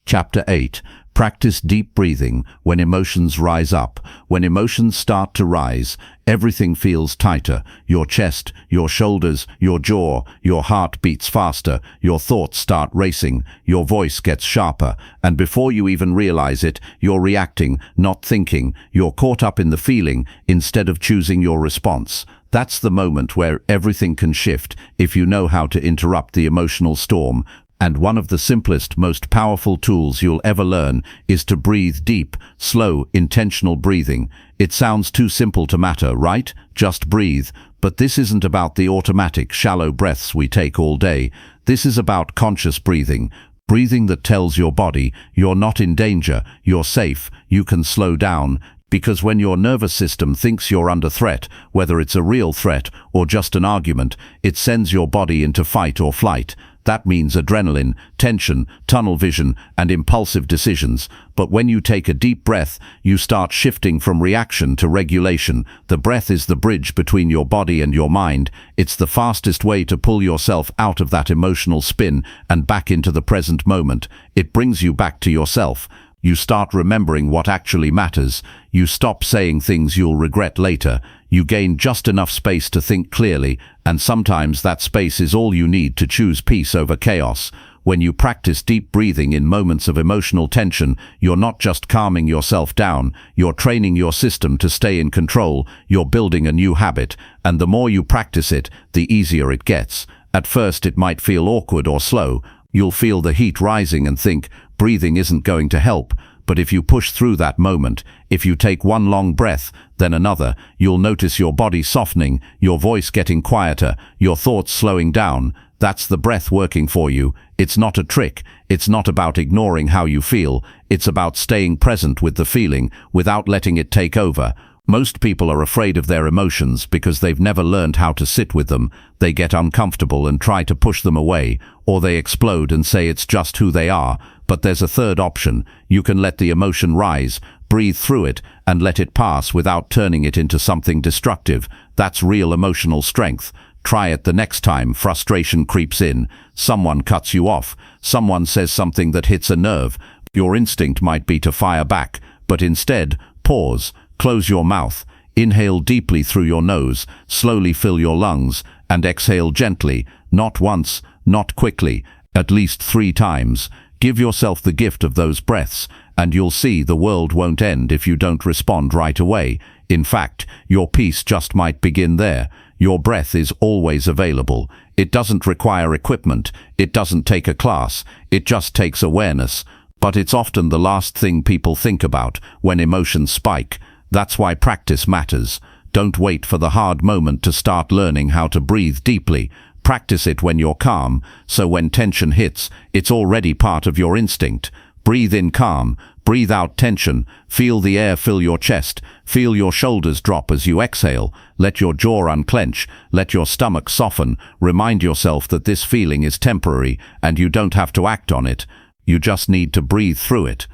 Chapter 8. Practice deep breathing when emotions rise up. When emotions start to rise, everything feels tighter. Your chest, your shoulders, your jaw, your heart beats faster, your thoughts start racing, your voice gets sharper, and before you even realize it, you're reacting, not thinking. You're caught up in the feeling instead of choosing your response. That's the moment where everything can shift if you know how to interrupt the emotional storm. And one of the simplest, most powerful tools you'll ever learn is to breathe deep, slow, intentional breathing. It sounds too simple to matter, right? Just breathe. But this isn't about the automatic, shallow breaths we take all day. This is about conscious breathing. Breathing that tells your body, you're not in danger, you're safe, you can slow down. Because when your nervous system thinks you're under threat, whether it's a real threat or just an argument, it sends your body into fight or flight. That means adrenaline, tension, tunnel vision, and impulsive decisions. But when you take a deep breath, you start shifting from reaction to regulation. The breath is the bridge between your body and your mind. It's the fastest way to pull yourself out of that emotional spin and back into the present moment. It brings you back to yourself. You start remembering what actually matters. You stop saying things you'll regret later. You gain just enough space to think clearly, and sometimes that space is all you need to choose peace over chaos. When you practice deep breathing in moments of emotional tension, you're not just calming yourself down, you're training your system to stay in control, you're building a new habit, and the more you practice it, the easier it gets. At first it might feel awkward or slow. You'll feel the heat rising and think, breathing isn't going to help. But if you push through that moment, if you take one long breath, then another, you'll notice your body softening, your voice getting quieter, your thoughts slowing down. That's the breath working for you. It's not a trick. It's not about ignoring how you feel. It's about staying present with the feeling without letting it take over. Most people are afraid of their emotions because they've never learned how to sit with them. They get uncomfortable and try to push them away, or they explode and say it's just who they are. But there's a third option. You can let the emotion rise, breathe through it, and let it pass without turning it into something destructive. That's real emotional strength. Try it the next time frustration creeps in. Someone cuts you off. Someone says something that hits a nerve. Your instinct might be to fire back, but instead, pause. Close your mouth, inhale deeply through your nose, slowly fill your lungs, and exhale gently, not once, not quickly, at least 3 times. Give yourself the gift of those breaths, and you'll see the world won't end if you don't respond right away. In fact, your peace just might begin there. Your breath is always available. It doesn't require equipment. It doesn't take a class. It just takes awareness. But it's often the last thing people think about when emotions spike. That's why practice matters. Don't wait for the hard moment to start learning how to breathe deeply. Practice it when you're calm, so when tension hits, it's already part of your instinct. Breathe in calm, breathe out tension, feel the air fill your chest, feel your shoulders drop as you exhale, let your jaw unclench, let your stomach soften. Remind yourself that this feeling is temporary and you don't have to act on it. You just need to breathe through it.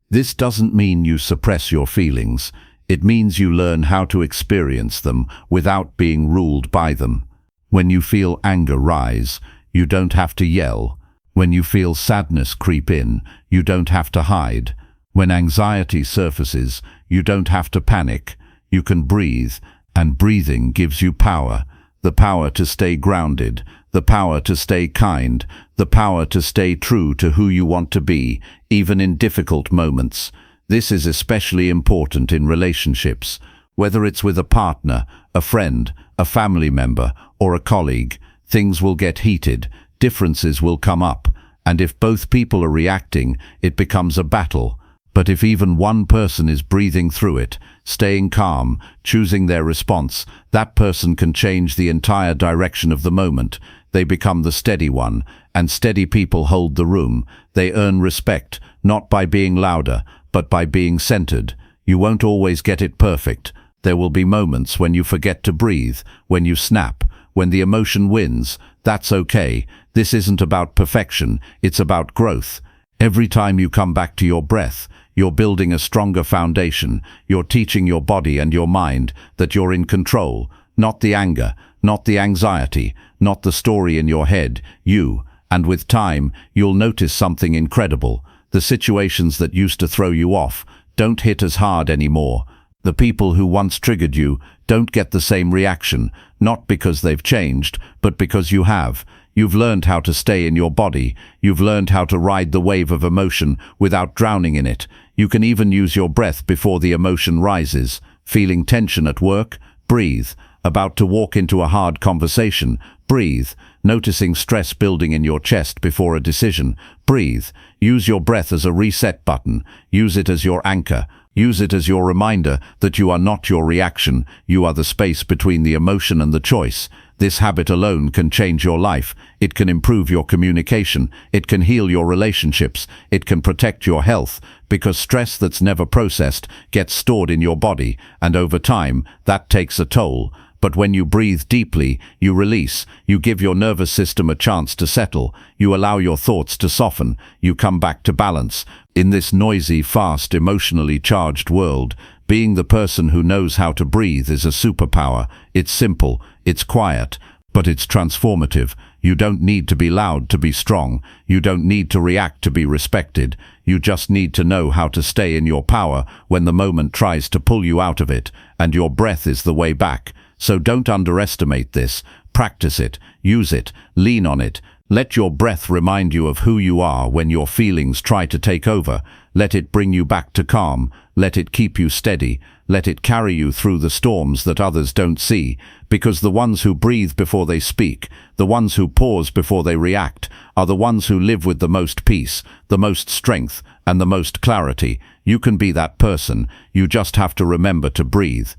This doesn't mean you suppress your feelings. It means you learn how to experience them without being ruled by them. When you feel anger rise, you don't have to yell. When you feel sadness creep in, you don't have to hide. When anxiety surfaces, you don't have to panic. You can breathe, and breathing gives you power. The power to stay grounded, the power to stay kind, the power to stay true to who you want to be, even in difficult moments. This is especially important in relationships, whether it's with a partner, a friend, a family member, or a colleague. Things will get heated, differences will come up, and if both people are reacting, it becomes a battle. But if even one person is breathing through it, staying calm, choosing their response, that person can change the entire direction of the moment. They become the steady one, and steady people hold the room. They earn respect, not by being louder, but by being centered. You won't always get it perfect. There will be moments when you forget to breathe, when you snap, when the emotion wins. That's okay. This isn't about perfection, it's about growth. Every time you come back to your breath, you're building a stronger foundation. You're teaching your body and your mind that you're in control, not the anger, not the anxiety, not the story in your head, you. And with time, you'll notice something incredible. The situations that used to throw you off don't hit as hard anymore. The people who once triggered you don't get the same reaction, not because they've changed, but because you have. You've learned how to stay in your body. You've learned how to ride the wave of emotion without drowning in it. You can even use your breath before the emotion rises. Feeling tension at work? Breathe. About to walk into a hard conversation, breathe. Noticing stress building in your chest before a decision, breathe. Use your breath as a reset button. Use it as your anchor. Use it as your reminder that you are not your reaction, you are the space between the emotion and the choice. This habit alone can change your life. It can improve your communication. It can heal your relationships. It can protect your health, because stress that's never processed gets stored in your body, and over time, that takes a toll. But when you breathe deeply, you release, you give your nervous system a chance to settle, you allow your thoughts to soften, you come back to balance. In this noisy, fast, emotionally charged world, being the person who knows how to breathe is a superpower. It's simple, it's quiet, but it's transformative. You don't need to be loud to be strong. You don't need to react to be respected. You just need to know how to stay in your power when the moment tries to pull you out of it, and your breath is the way back. So don't underestimate this. Practice it, use it, lean on it. Let your breath remind you of who you are when your feelings try to take over. Let it bring you back to calm. Let it keep you steady. Let it carry you through the storms that others don't see. Because the ones who breathe before they speak, the ones who pause before they react, are the ones who live with the most peace, the most strength, and the most clarity. You can be that person. You just have to remember to breathe.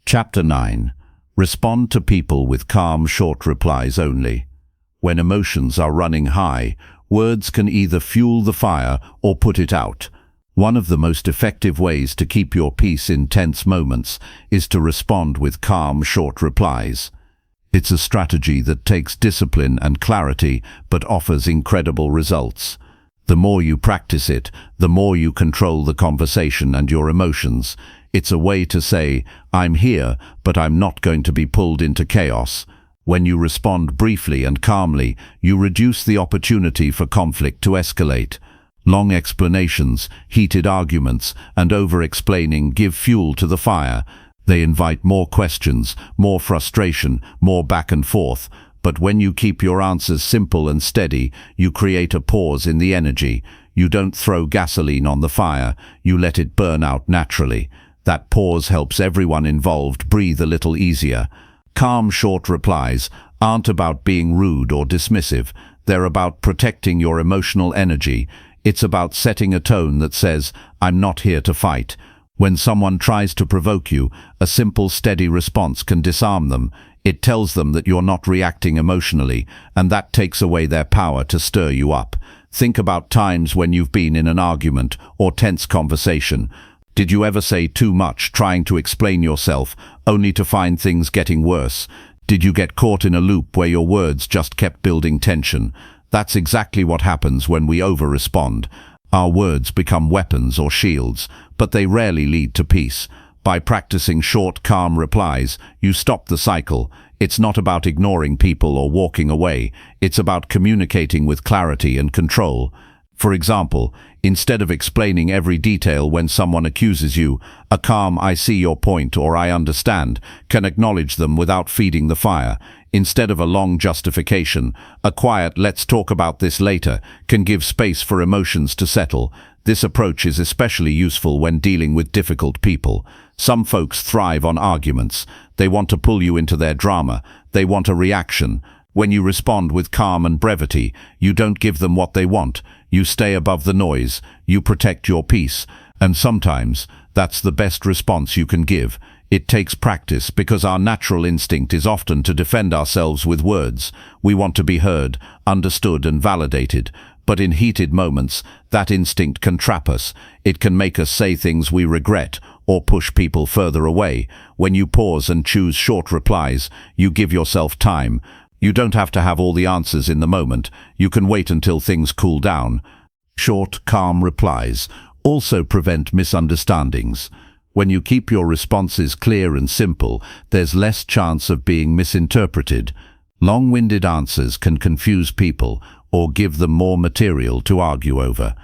Chapter 9. Respond to people with calm, short replies only. When emotions are running high, words can either fuel the fire or put it out. One of the most effective ways to keep your peace in tense moments is to respond with calm, short replies. It's a strategy that takes discipline and clarity, but offers incredible results. The more you practice it, the more you control the conversation and your emotions. It's a way to say, I'm here, but I'm not going to be pulled into chaos. When you respond briefly and calmly, you reduce the opportunity for conflict to escalate. Long explanations, heated arguments, and over-explaining give fuel to the fire. They invite more questions, more frustration, more back and forth. But when you keep your answers simple and steady, you create a pause in the energy. You don't throw gasoline on the fire, you let it burn out naturally. That pause helps everyone involved breathe a little easier. Calm, short replies aren't about being rude or dismissive. They're about protecting your emotional energy. It's about setting a tone that says, I'm not here to fight. When someone tries to provoke you, a simple, steady response can disarm them. It tells them that you're not reacting emotionally, and that takes away their power to stir you up. Think about times when you've been in an argument or tense conversation. Did you ever say too much trying to explain yourself, only to find things getting worse? Did you get caught in a loop where your words just kept building tension? That's exactly what happens when we over-respond. Our words become weapons or shields, but they rarely lead to peace. By practicing short, calm replies, you stop the cycle. It's not about ignoring people or walking away. It's about communicating with clarity and control. For example, instead of explaining every detail when someone accuses you, a calm "I see your point" or "I understand" can acknowledge them without feeding the fire. Instead of a long justification, a quiet "let's talk about this later" can give space for emotions to settle. This approach is especially useful when dealing with difficult people. Some folks thrive on arguments. They want to pull you into their drama. They want a reaction. When you respond with calm and brevity, you don't give them what they want. You stay above the noise. You protect your peace. And sometimes, that's the best response you can give. It takes practice because our natural instinct is often to defend ourselves with words. We want to be heard, understood, and validated. But in heated moments, that instinct can trap us. It can make us say things we regret or push people further away. When you pause and choose short replies, you give yourself time. You don't have to have all the answers in the moment. You can wait until things cool down. Short, calm replies also prevent misunderstandings. When you keep your responses clear and simple, there's less chance of being misinterpreted. Long-winded answers can confuse people or give them more material to argue over.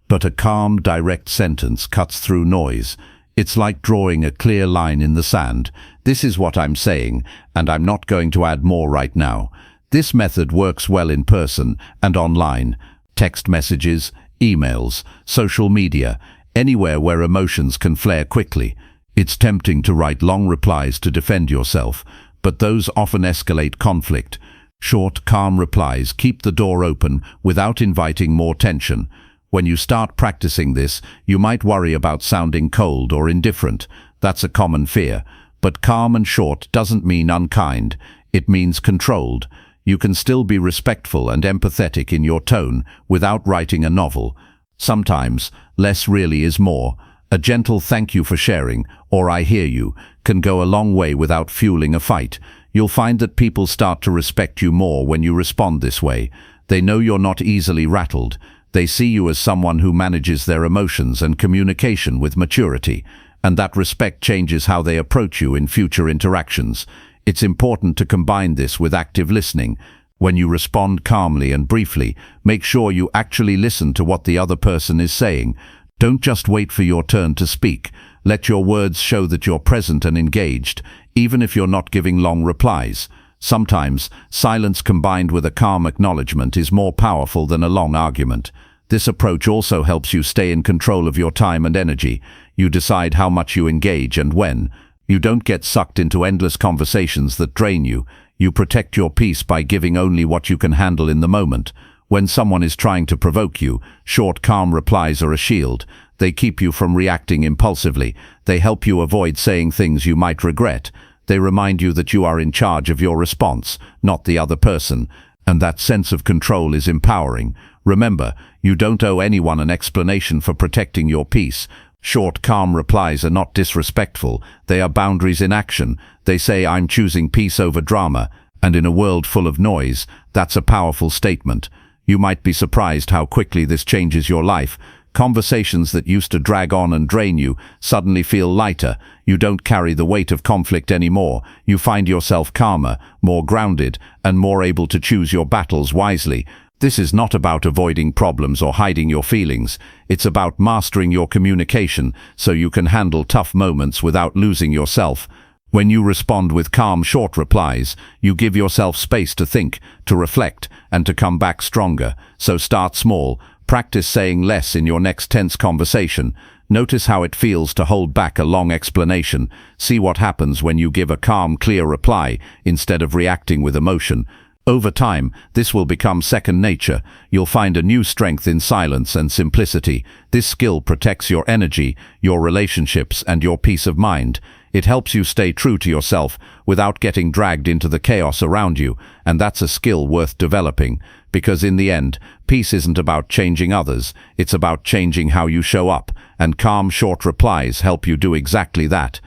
But a calm, direct sentence cuts through noise. It's like drawing a clear line in the sand. This is what I'm saying, and I'm not going to add more right now. This method works well in person and online. Text messages, emails, social media, anywhere where emotions can flare quickly. It's tempting to write long replies to defend yourself, but those often escalate conflict. Short, calm replies keep the door open without inviting more tension. When you start practicing this, you might worry about sounding cold or indifferent. That's a common fear. But calm and short doesn't mean unkind. It means controlled. You can still be respectful and empathetic in your tone without writing a novel. Sometimes, less really is more. A gentle "thank you for sharing" or "I hear you" can go a long way without fueling a fight. You'll find that people start to respect you more when you respond this way. They know you're not easily rattled. They see you as someone who manages their emotions and communication with maturity, and that respect changes how they approach you in future interactions. It's important to combine this with active listening. When you respond calmly and briefly, make sure you actually listen to what the other person is saying. Don't just wait for your turn to speak. Let your words show that you're present and engaged, even if you're not giving long replies. Sometimes, silence combined with a calm acknowledgement is more powerful than a long argument. This approach also helps you stay in control of your time and energy. You decide how much you engage and when. You don't get sucked into endless conversations that drain you. You protect your peace by giving only what you can handle in the moment. When someone is trying to provoke you, short, calm replies are a shield. They keep you from reacting impulsively. They help you avoid saying things you might regret. They remind you that you are in charge of your response, not the other person. And that sense of control is empowering. Remember, you don't owe anyone an explanation for protecting your peace. Short, calm replies are not disrespectful. They are boundaries in action. They say, "I'm choosing peace over drama." And in a world full of noise, that's a powerful statement. You might be surprised how quickly this changes your life. Conversations that used to drag on and drain you suddenly feel lighter. You don't carry the weight of conflict anymore. You find yourself calmer, more grounded, and more able to choose your battles wisely. This is not about avoiding problems or hiding your feelings. It's about mastering your communication so you can handle tough moments without losing yourself. When you respond with calm, short replies, you give yourself space to think, to reflect, and to come back stronger. So start small. Practice saying less in your next tense conversation. Notice how it feels to hold back a long explanation. See what happens when you give a calm, clear reply instead of reacting with emotion. Over time, this will become second nature. You'll find a new strength in silence and simplicity. This skill protects your energy, your relationships, and your peace of mind. It helps you stay true to yourself without getting dragged into the chaos around you, and that's a skill worth developing. Because in the end, peace isn't about changing others, it's about changing how you show up, and calm, short replies help you do exactly that.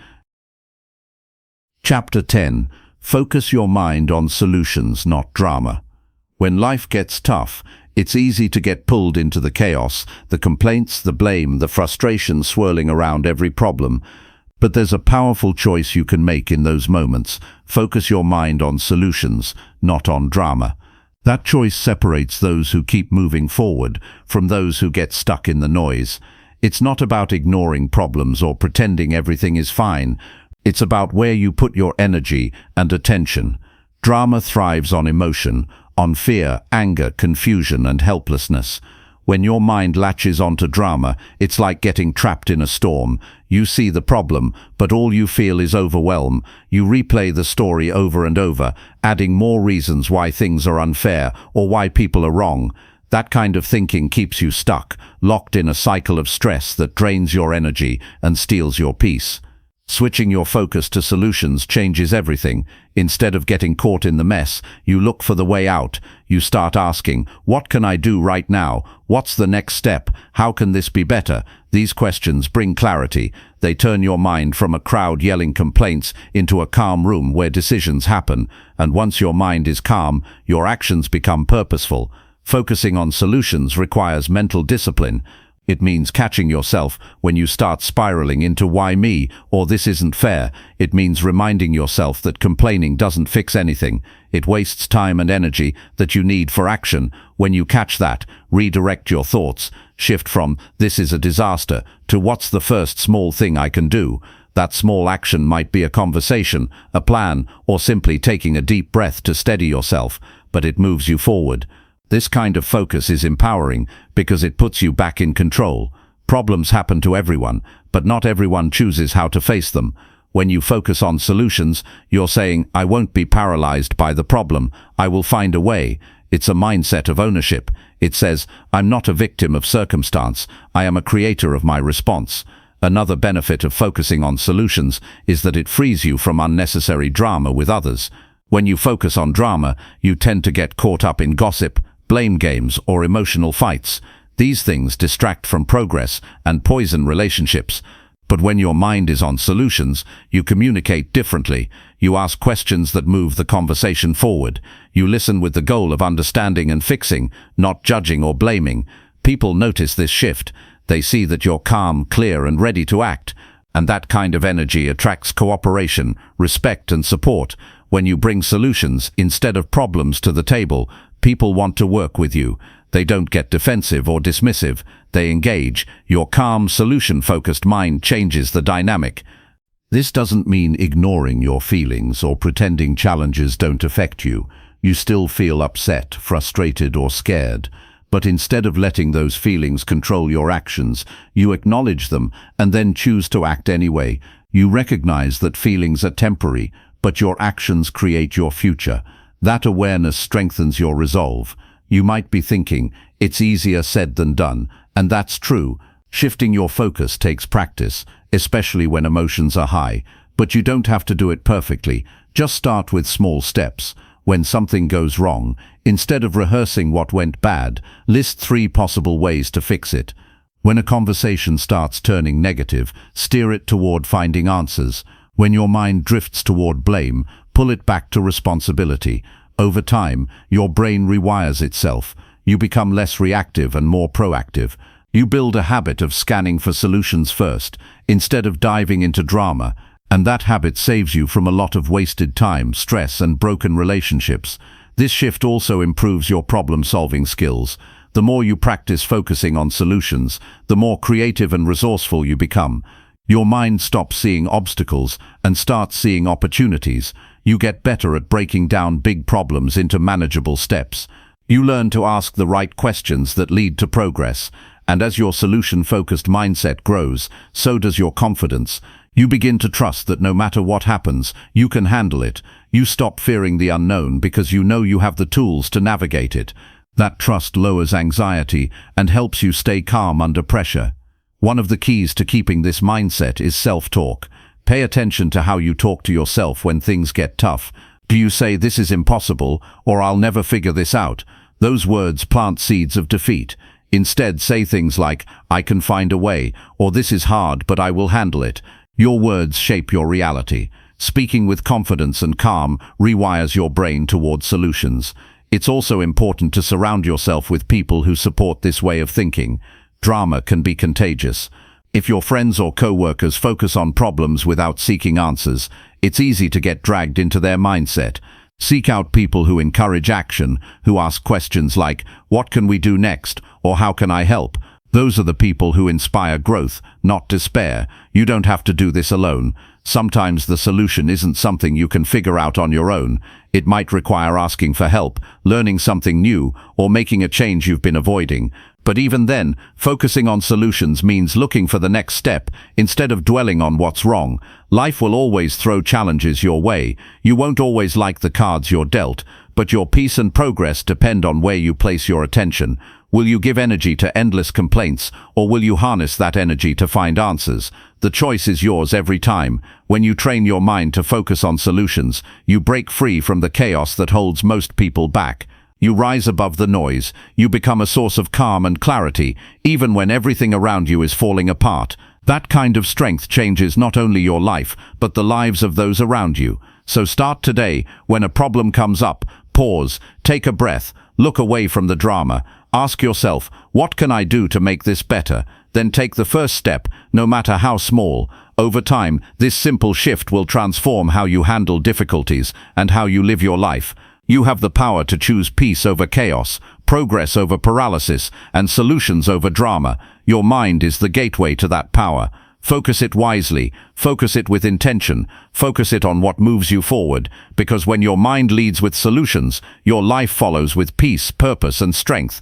Chapter 10. Focus your mind on solutions, not drama. When life gets tough, it's easy to get pulled into the chaos, the complaints, the blame, the frustration swirling around every problem. But there's a powerful choice you can make in those moments. Focus your mind on solutions, not on drama. That choice separates those who keep moving forward from those who get stuck in the noise. It's not about ignoring problems or pretending everything is fine. It's about where you put your energy and attention. Drama thrives on emotion, on fear, anger, confusion, and helplessness. When your mind latches onto drama, it's like getting trapped in a storm. You see the problem, but all you feel is overwhelm. You replay the story over and over, adding more reasons why things are unfair or why people are wrong. That kind of thinking keeps you stuck, locked in a cycle of stress that drains your energy and steals your peace. Switching your focus to solutions changes everything. Instead of getting caught in the mess, you look for the way out. You start asking, what can I do right now? What's the next step? How can this be better? These questions bring clarity. They turn your mind from a crowd yelling complaints into a calm room where decisions happen. And once your mind is calm, your actions become purposeful. Focusing on solutions requires mental discipline. It means catching yourself when you start spiraling into "why me?" or "this isn't fair." It means reminding yourself that complaining doesn't fix anything. It wastes time and energy that you need for action. When you catch that, redirect your thoughts. Shift from "this is a disaster" to "what's the first small thing I can do?" That small action might be a conversation, a plan, or simply taking a deep breath to steady yourself, but it moves you forward. This kind of focus is empowering because it puts you back in control. Problems happen to everyone, but not everyone chooses how to face them. When you focus on solutions, you're saying, I won't be paralyzed by the problem. I will find a way. It's a mindset of ownership. It says, I'm not a victim of circumstance. I am a creator of my response. Another benefit of focusing on solutions is that it frees you from unnecessary drama with others. When you focus on drama, you tend to get caught up in gossip, blame games, or emotional fights. These things distract from progress and poison relationships. But when your mind is on solutions, you communicate differently. You ask questions that move the conversation forward. You listen with the goal of understanding and fixing, not judging or blaming. People notice this shift. They see that you're calm, clear, and ready to act. And that kind of energy attracts cooperation, respect, and support. When you bring solutions instead of problems to the table, people want to work with you. They don't get defensive or dismissive. They engage. Your calm, solution-focused mind changes the dynamic. This doesn't mean ignoring your feelings or pretending challenges don't affect you. You still feel upset, frustrated, or scared. But instead of letting those feelings control your actions, you acknowledge them and then choose to act anyway. You recognize that feelings are temporary, but your actions create your future. That awareness strengthens your resolve. You might be thinking, it's easier said than done, and that's true. Shifting your focus takes practice, especially when emotions are high, but you don't have to do it perfectly. Just start with small steps. When something goes wrong, instead of rehearsing what went bad, list 3 possible ways to fix it. When a conversation starts turning negative, steer it toward finding answers. When your mind drifts toward blame, pull it back to responsibility. Over time, your brain rewires itself. You become less reactive and more proactive. You build a habit of scanning for solutions first, instead of diving into drama, and that habit saves you from a lot of wasted time, stress, and broken relationships. This shift also improves your problem-solving skills. The more you practice focusing on solutions, the more creative and resourceful you become. Your mind stops seeing obstacles and starts seeing opportunities. You get better at breaking down big problems into manageable steps. You learn to ask the right questions that lead to progress. And as your solution-focused mindset grows, so does your confidence. You begin to trust that no matter what happens, you can handle it. You stop fearing the unknown because you know you have the tools to navigate it. That trust lowers anxiety and helps you stay calm under pressure. One of the keys to keeping this mindset is self-talk. Pay attention to how you talk to yourself when things get tough. Do you say, this is impossible, or I'll never figure this out? Those words plant seeds of defeat. Instead, say things like, I can find a way, or this is hard, but I will handle it. Your words shape your reality. Speaking with confidence and calm rewires your brain toward solutions. It's also important to surround yourself with people who support this way of thinking. Drama can be contagious. If your friends or co-workers focus on problems without seeking answers, it's easy to get dragged into their mindset. Seek out people who encourage action, who ask questions like, what can we do next, or how can I help? Those are the people who inspire growth, not despair. You don't have to do this alone. Sometimes the solution isn't something you can figure out on your own. It might require asking for help, learning something new, or making a change you've been avoiding. But even then, focusing on solutions means looking for the next step instead of dwelling on what's wrong. Life will always throw challenges your way. You won't always like the cards you're dealt, but your peace and progress depend on where you place your attention. Will you give energy to endless complaints, or will you harness that energy to find answers? The choice is yours every time. When you train your mind to focus on solutions, you break free from the chaos that holds most people back. You rise above the noise. You become a source of calm and clarity, even when everything around you is falling apart. That kind of strength changes not only your life, but the lives of those around you. So start today. When a problem comes up, pause, take a breath, look away from the drama. Ask yourself, what can I do to make this better? Then take the first step, no matter how small. Over time, this simple shift will transform how you handle difficulties and how you live your life. You have the power to choose peace over chaos, progress over paralysis, and solutions over drama. Your mind is the gateway to that power. Focus it wisely, focus it with intention, focus it on what moves you forward, because when your mind leads with solutions, your life follows with peace, purpose, and strength.